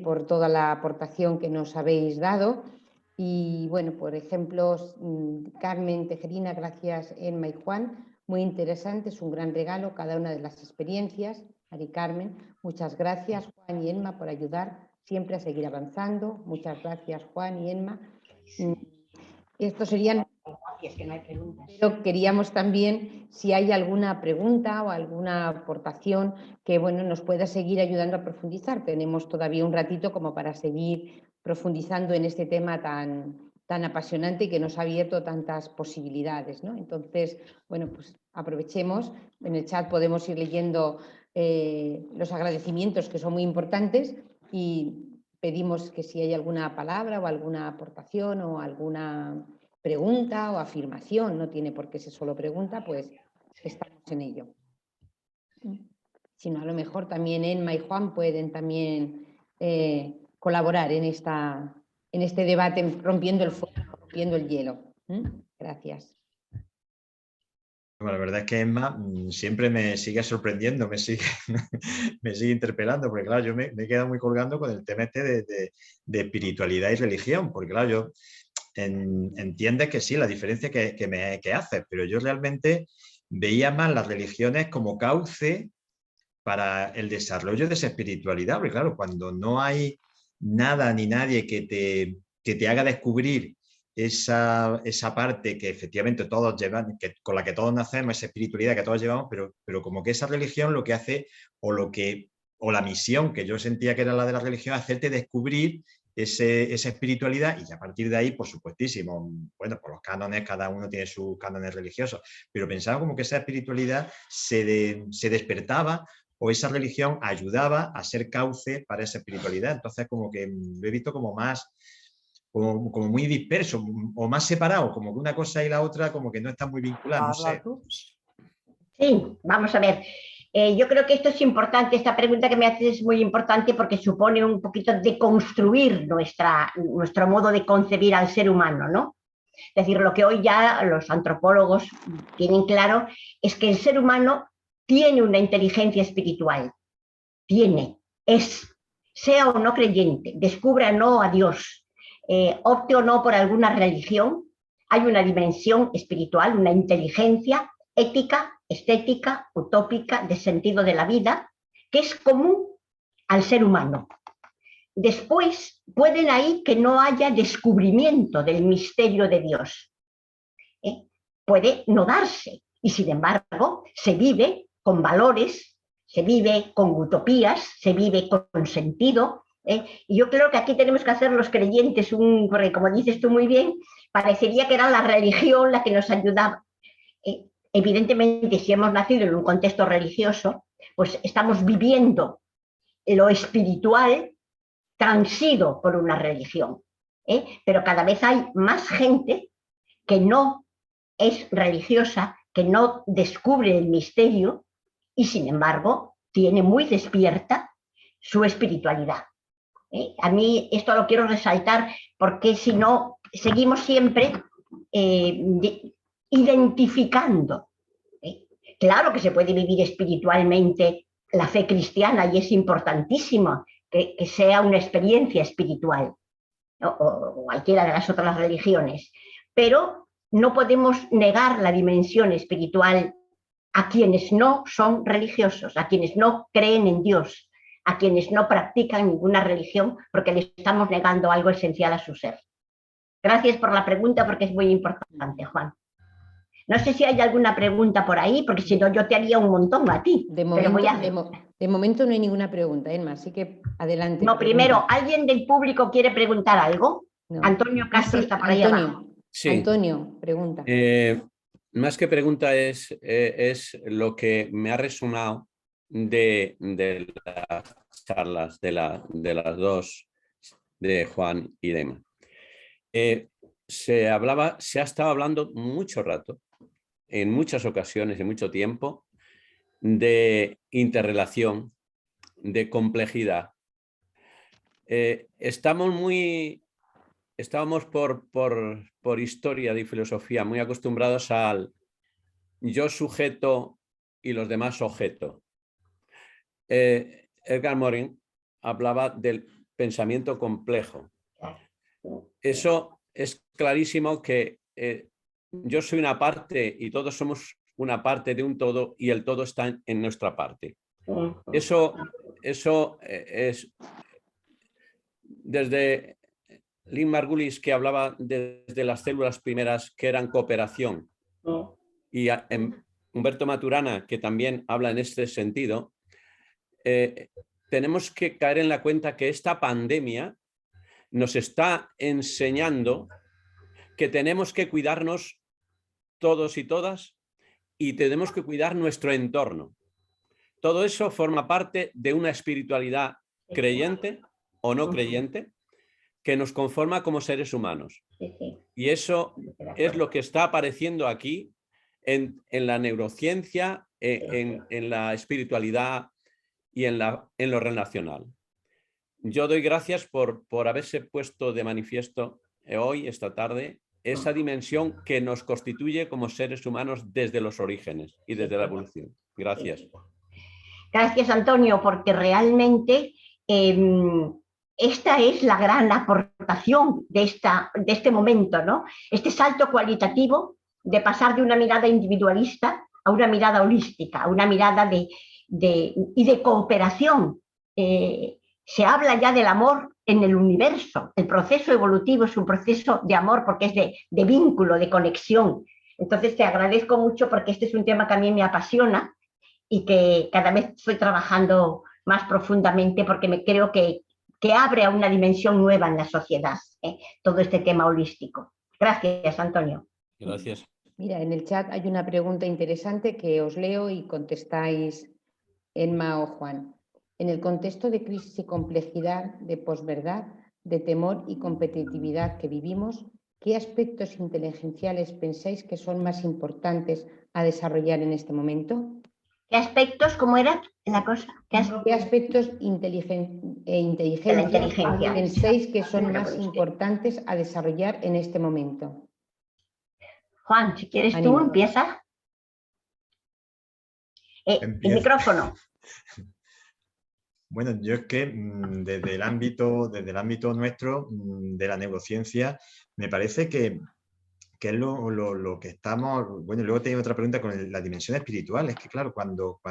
por toda la aportación que nos habéis dado. Y bueno, por ejemplo, Carmen Tejerina, gracias Emma y Juan, muy interesante, es un gran regalo cada una de las experiencias. Mari Carmen, muchas gracias Juan y Emma por ayudar siempre a seguir avanzando. Muchas gracias Juan y Emma. Estos serían... Es que no hay preguntas. Pero queríamos también, si hay alguna pregunta o alguna aportación que bueno, nos pueda seguir ayudando a profundizar. Tenemos todavía un ratito como para seguir profundizando en este tema tan apasionante y que nos ha abierto tantas posibilidades, ¿no? Entonces, bueno, pues aprovechemos. En el chat podemos ir leyendo los agradecimientos, que son muy importantes, y pedimos que si hay alguna palabra o alguna aportación o alguna pregunta o afirmación, no tiene por qué ser solo pregunta, pues estamos en ello. Si no, a lo mejor también Emma y Juan pueden también colaborar en este debate, rompiendo el fuego, rompiendo el hielo. Gracias. Bueno, la verdad es que Emma siempre me sigue sorprendiendo, me sigue interpelando, porque claro, yo me he quedado muy colgando con el tema este de espiritualidad y religión, porque claro, yo entiendes que sí, la diferencia que hace, pero yo realmente veía más las religiones como cauce para el desarrollo de esa espiritualidad, porque claro, cuando no hay nada ni nadie que te haga descubrir esa parte que efectivamente todos llevan, con la que todos nacemos, esa espiritualidad que todos llevamos, pero como que esa religión lo que hace, o la misión que yo sentía que era la de la religión, hacerte descubrir esa espiritualidad, y a partir de ahí, por supuestísimo, bueno, por los cánones, cada uno tiene sus cánones religiosos, pero pensaba como que esa espiritualidad se despertaba, o esa religión ayudaba a ser cauce para esa espiritualidad. Entonces, como que lo he visto como más, como muy disperso, o más separado, como que una cosa y la otra como que no están muy vinculadas, no sé. Sí, vamos a ver. Yo creo que esto es importante, esta pregunta que me haces es muy importante porque supone un poquito de construir nuestro modo de concebir al ser humano, ¿no? Es decir, lo que hoy ya los antropólogos tienen claro es que el ser humano tiene una inteligencia espiritual, sea o no creyente, descubra o no a Dios, opte o no por alguna religión, hay una dimensión espiritual, una inteligencia ética, estética, utópica, de sentido de la vida, que es común al ser humano. Después, pueden ahí que no haya descubrimiento del misterio de Dios. Puede no darse, y sin embargo, se vive con valores, se vive con utopías, se vive con sentido. Y yo creo que aquí tenemos que hacer los creyentes, porque como dices tú muy bien, parecería que era la religión la que nos ayudaba. Evidentemente, si hemos nacido en un contexto religioso, pues estamos viviendo lo espiritual transido por una religión. Pero cada vez hay más gente que no es religiosa, que no descubre el misterio y, sin embargo, tiene muy despierta su espiritualidad. A mí esto lo quiero resaltar porque si no, seguimos siempre identificando. Claro que se puede vivir espiritualmente la fe cristiana y es importantísimo que sea una experiencia espiritual, ¿no? O cualquiera de las otras religiones, pero no podemos negar la dimensión espiritual a quienes no son religiosos, a quienes no creen en Dios, a quienes no practican ninguna religión, porque les estamos negando algo esencial a su ser. Gracias por la pregunta, porque es muy importante, Juan. No sé si hay alguna pregunta por ahí, porque si no yo te haría un montón a ti. De momento no hay ninguna pregunta, Emma, así que adelante. No, primero, ¿alguien del público quiere preguntar algo? No. Antonio Castro está por ahí abajo. Sí. Antonio, pregunta. Más que pregunta es lo que me ha resonado de las charlas de las dos, de Juan y de Emma. Se ha estado hablando mucho rato, en muchas ocasiones, en mucho tiempo, de interrelación, de complejidad. Estamos muy estábamos por historia de filosofía muy acostumbrados al yo sujeto y los demás objeto. Edgar Morin hablaba del pensamiento complejo. Eso es clarísimo que yo soy una parte y todos somos una parte de un todo y el todo está en nuestra parte. Eso es desde Lynn Margulis, que hablaba desde las células primeras que eran cooperación, y Humberto Maturana, que también habla en este sentido. Tenemos que caer en la cuenta que esta pandemia nos está enseñando que tenemos que cuidarnos todos y todas y tenemos que cuidar nuestro entorno. Todo eso forma parte de una espiritualidad creyente o no creyente que nos conforma como seres humanos. Y eso es lo que está apareciendo aquí en la neurociencia, en la espiritualidad y en lo relacional. Yo doy gracias por haberse puesto de manifiesto hoy, esta tarde, esa dimensión que nos constituye como seres humanos desde los orígenes y desde la evolución. Gracias. Gracias, Antonio, porque realmente esta es la gran aportación de este momento, ¿no? Este salto cualitativo de pasar de una mirada individualista a una mirada holística, a una mirada y de cooperación. Se habla ya del amor en el universo. El proceso evolutivo es un proceso de amor porque es de vínculo, de conexión. Entonces te agradezco mucho porque este es un tema que a mí me apasiona y que cada vez estoy trabajando más profundamente porque creo que abre a una dimensión nueva en la sociedad, todo este tema holístico. Gracias, Antonio. Gracias. Mira, en el chat hay una pregunta interesante que os leo y contestáis Emma o Juan. En el contexto de crisis y complejidad, de posverdad, de temor y competitividad que vivimos, ¿qué aspectos inteligenciales pensáis que son más importantes a desarrollar en este momento? ¿Qué aspectos, cómo era la cosa? ¿Qué aspectos inteligencia pensáis que son más importantes a desarrollar en este momento? Juan, si quieres tú, empieza. El micrófono. Bueno, yo es que desde el ámbito nuestro, de la neurociencia, me parece que es lo que estamos... Bueno, luego tengo otra pregunta con la dimensión espiritual. Es que, claro, cuando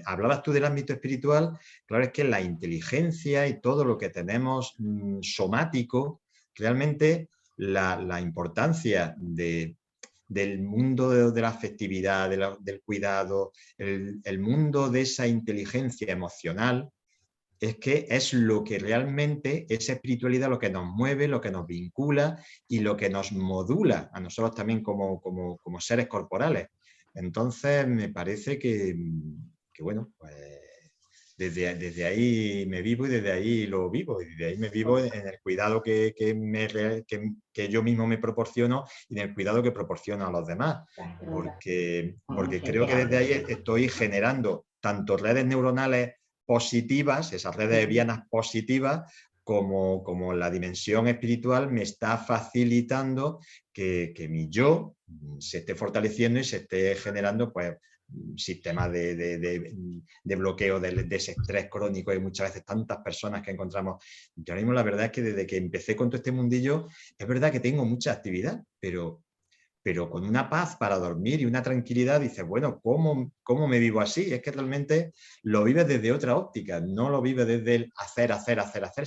hablabas tú del ámbito espiritual, claro, es que la inteligencia y todo lo que tenemos somático, realmente la importancia del mundo de la afectividad, del cuidado, el mundo de esa inteligencia emocional, es que es lo que realmente, esa espiritualidad, lo que nos mueve, lo que nos vincula y lo que nos modula a nosotros también como seres corporales. Entonces, me parece que bueno, pues desde ahí me vivo y desde ahí lo vivo. Y desde ahí me vivo en el cuidado que yo mismo me proporciono y en el cuidado que proporciono a los demás. Porque creo que desde ahí estoy generando tanto redes neuronales positivas, esas redes vianas positivas, como la dimensión espiritual me está facilitando que mi yo se esté fortaleciendo y se esté generando, pues, sistemas de bloqueo de ese estrés crónico y muchas veces tantas personas que encontramos. Yo ahora mismo la verdad es que desde que empecé con todo este mundillo, es verdad que tengo mucha actividad, pero con una paz para dormir y una tranquilidad, dices, bueno, ¿cómo me vivo así? Es que realmente lo vives desde otra óptica, no lo vives desde el hacer,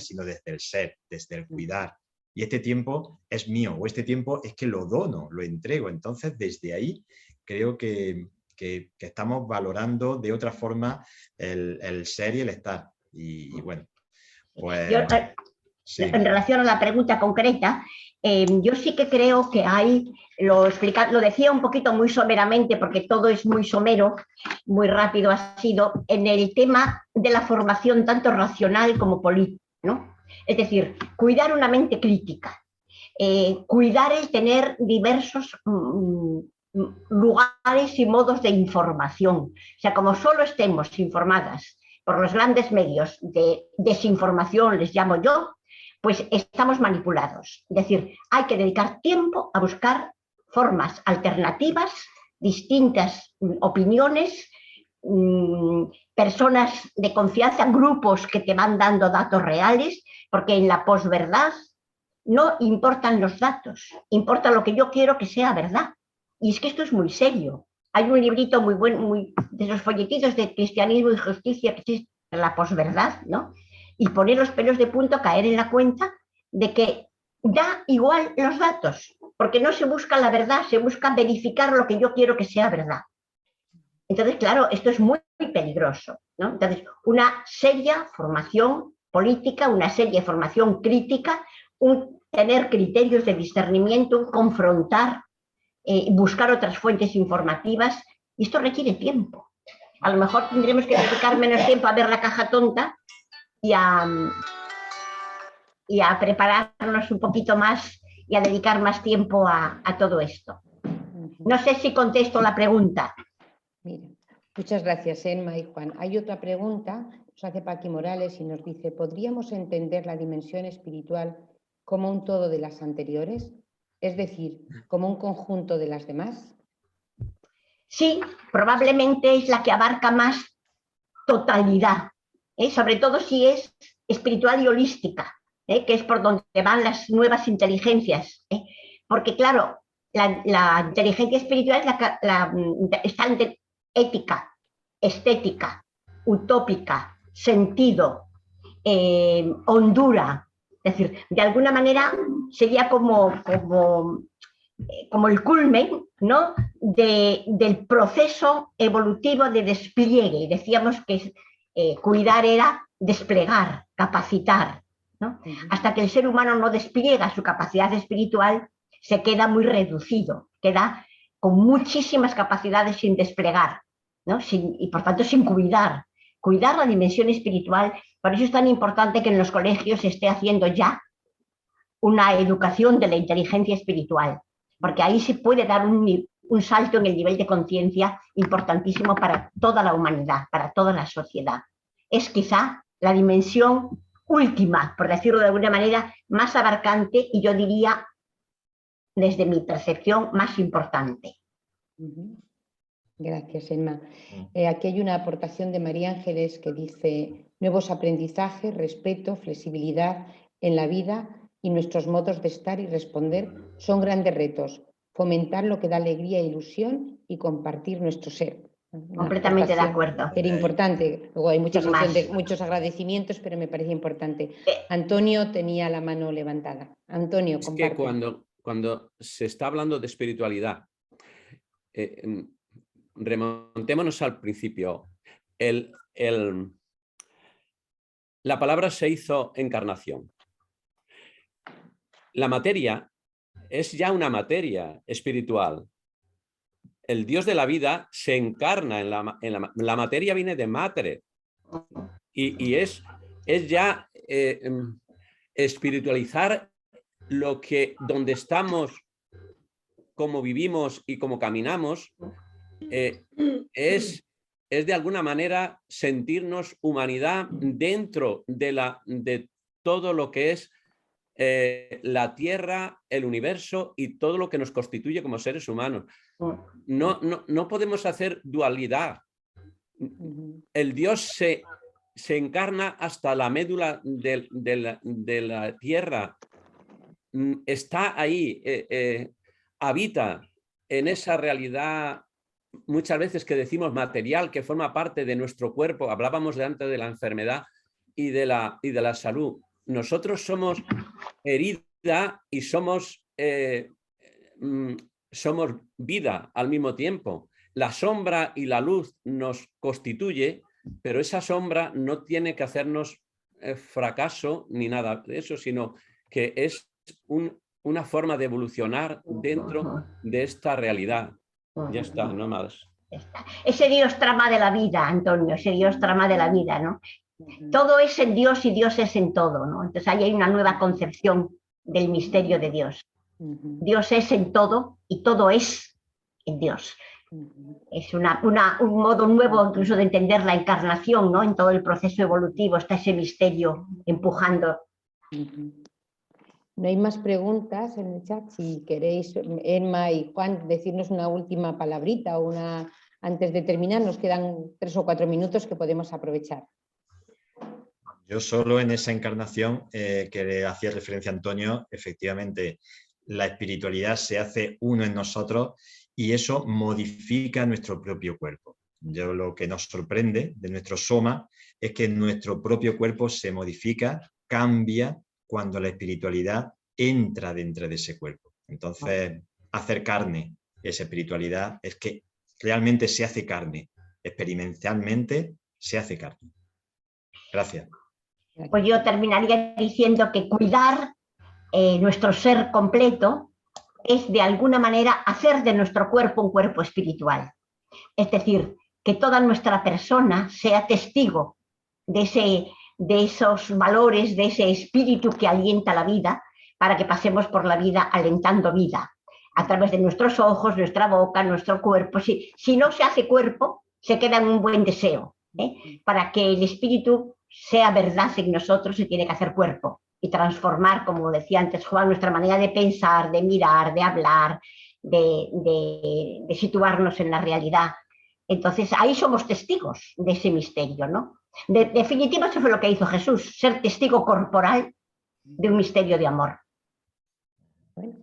sino desde el ser, desde el cuidar. Y este tiempo es mío, o este tiempo es que lo dono, lo entrego. Entonces, desde ahí creo que estamos valorando de otra forma el ser y el estar. Y bueno, pues... Sí. En relación a la pregunta concreta, yo sí que creo que hay, lo decía un poquito muy someramente, porque todo es muy somero, muy rápido ha sido, en el tema de la formación tanto racional como política, ¿no? Es decir, cuidar una mente crítica, cuidar el tener diversos lugares y modos de información. O sea, como solo estemos informadas por los grandes medios de desinformación, les llamo yo, pues estamos manipulados. Es decir, hay que dedicar tiempo a buscar formas alternativas, distintas opiniones, personas de confianza, grupos que te van dando datos reales, porque en la posverdad no importan los datos, importa lo que yo quiero que sea verdad. Y es que esto es muy serio. Hay un librito muy bueno, de esos folletitos de cristianismo y justicia que es la posverdad, ¿no? Y poner los pelos de punta, caer en la cuenta de que da igual los datos, porque no se busca la verdad, se busca verificar lo que yo quiero que sea verdad. Entonces, claro, esto es muy, muy peligroso, ¿no? Entonces, una seria formación política, una seria formación crítica, tener criterios de discernimiento, confrontar, buscar otras fuentes informativas, y esto requiere tiempo. A lo mejor tendremos que dedicar menos tiempo a ver la caja tonta y a prepararnos un poquito más y a dedicar más tiempo a todo esto. No sé si contesto la pregunta. Mira, muchas gracias, Emma y Juan. Hay otra pregunta, nos hace Paqui Morales y nos dice, ¿podríamos entender la dimensión espiritual como un todo de las anteriores? Es decir, como un conjunto de las demás. Sí, probablemente es la que abarca más totalidad, sobre todo si es espiritual y holística, que es por donde van las nuevas inteligencias. Porque claro, la inteligencia espiritual está entre ética, estética, utópica, sentido, hondura. Es decir, de alguna manera sería como el culmen, ¿no?, del proceso evolutivo de despliegue. Decíamos que cuidar era desplegar, capacitar, ¿no? Hasta que el ser humano no despliega su capacidad espiritual, se queda muy reducido, queda con muchísimas capacidades sin desplegar, ¿no? Y por tanto sin cuidar la dimensión espiritual. Por eso es tan importante que en los colegios se esté haciendo ya una educación de la inteligencia espiritual, porque ahí se puede dar un salto en el nivel de conciencia importantísimo para toda la humanidad, para toda la sociedad. Es quizá la dimensión última, por decirlo de alguna manera, más abarcante y yo diría, desde mi percepción, más importante. Gracias, Emma. Aquí hay una aportación de María Ángeles que dice, nuevos aprendizajes, respeto, flexibilidad en la vida y nuestros modos de estar y responder son grandes retos. Fomentar lo que da alegría e ilusión y compartir nuestro ser. Completamente de acuerdo. Era importante. Luego hay muchos agradecimientos, pero me parece importante. Antonio tenía la mano levantada. Antonio, es comparte. Que cuando se está hablando de espiritualidad, remontémonos al principio. La palabra se hizo encarnación. La materia es ya una materia espiritual. El Dios de la vida se encarna en la materia, viene de matre. Y es ya espiritualizar donde estamos, cómo vivimos y cómo caminamos, es de alguna manera sentirnos humanidad dentro de todo lo que es la Tierra, el universo y todo lo que nos constituye como seres humanos. No podemos hacer dualidad. El Dios se encarna hasta la médula de la Tierra. Está ahí, habita en esa realidad muchas veces que decimos material, que forma parte de nuestro cuerpo. Hablábamos antes de la enfermedad y de la salud. Nosotros somos herida y somos vida al mismo tiempo. La sombra y la luz nos constituye, pero esa sombra no tiene que hacernos fracaso ni nada de eso, sino que es una forma de evolucionar dentro de esta realidad. Ya está, no más. Ese Dios trama de la vida, Antonio, ese Dios trama de la vida, ¿no? Todo es en Dios y Dios es en todo, ¿no? Entonces ahí hay una nueva concepción del misterio de Dios. Dios es en todo y todo es en Dios. Es un modo nuevo incluso de entender la encarnación, ¿no? En todo el proceso evolutivo está ese misterio empujando No hay más preguntas en el chat. Si queréis, Emma y Juan, decirnos una última palabrita o antes de terminar, nos quedan 3 o 4 minutos que podemos aprovechar. Yo solo en esa encarnación que le hacía referencia Antonio, efectivamente, la espiritualidad se hace uno en nosotros y eso modifica nuestro propio cuerpo. Yo lo que nos sorprende de nuestro soma es que nuestro propio cuerpo se modifica, cambia cuando la espiritualidad entra dentro de ese cuerpo. Entonces, hacer carne esa espiritualidad es que realmente se hace carne, experimentalmente se hace carne. Gracias. Pues yo terminaría diciendo que cuidar nuestro ser completo es de alguna manera hacer de nuestro cuerpo un cuerpo espiritual. Es decir, que toda nuestra persona sea testigo de esos valores, de ese espíritu que alienta la vida, para que pasemos por la vida alentando vida, a través de nuestros ojos, nuestra boca, nuestro cuerpo. Si no se hace cuerpo, se queda en un buen deseo. Para que el espíritu sea verdad en nosotros, se tiene que hacer cuerpo y transformar, como decía antes Juan, nuestra manera de pensar, de mirar, de hablar, de situarnos en la realidad. Entonces, ahí somos testigos de ese misterio, ¿no? De definitiva, eso fue lo que hizo Jesús, ser testigo corporal de un misterio de amor. Bueno,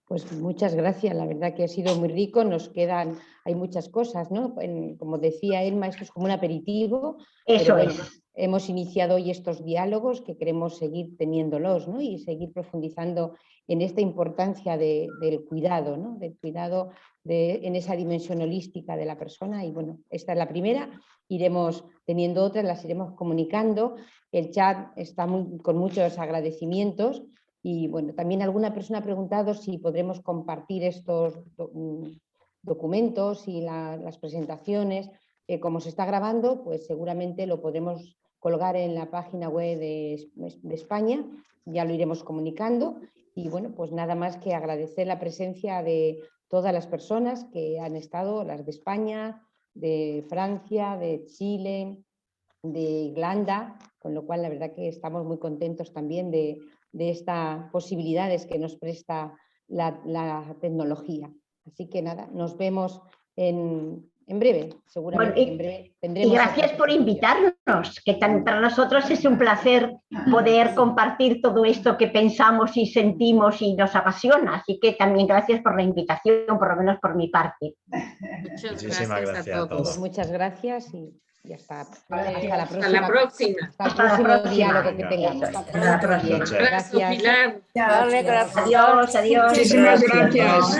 pues muchas gracias, la verdad que ha sido muy rico, hay muchas cosas, ¿no? Como decía Emma, esto es como un aperitivo. Eso bueno, es. Hemos iniciado hoy estos diálogos que queremos seguir teniéndolos, ¿no? Y seguir profundizando en esta importancia del cuidado, ¿no? Del cuidado en esa dimensión holística de la persona. Y bueno, esta es la primera, iremos teniendo otras, las iremos comunicando. El chat está con muchos agradecimientos. Y bueno, también alguna persona ha preguntado si podremos compartir estos documentos y las presentaciones. Como se está grabando, pues seguramente lo podremos colgar en la página web de España, ya lo iremos comunicando. Y bueno, pues nada más que agradecer la presencia de todas las personas que han estado, las de España, de Francia, de Chile, de Irlanda, con lo cual la verdad que estamos muy contentos también de estas posibilidades que nos presta la tecnología. Así que nada, nos vemos en breve, seguramente. Bueno, en breve tendremos. Y gracias por invitarnos, que para nosotros es un placer poder compartir todo esto que pensamos y sentimos y nos apasiona. Así que también gracias por la invitación, por lo menos por mi parte. Muchísimas gracias a todos. Pues muchas gracias y hasta la próxima. Hasta la próxima. Hasta el próximo diálogo que tengamos. Hasta la próxima. Gracias. Pilar. Adiós, adiós. Muchísimas gracias.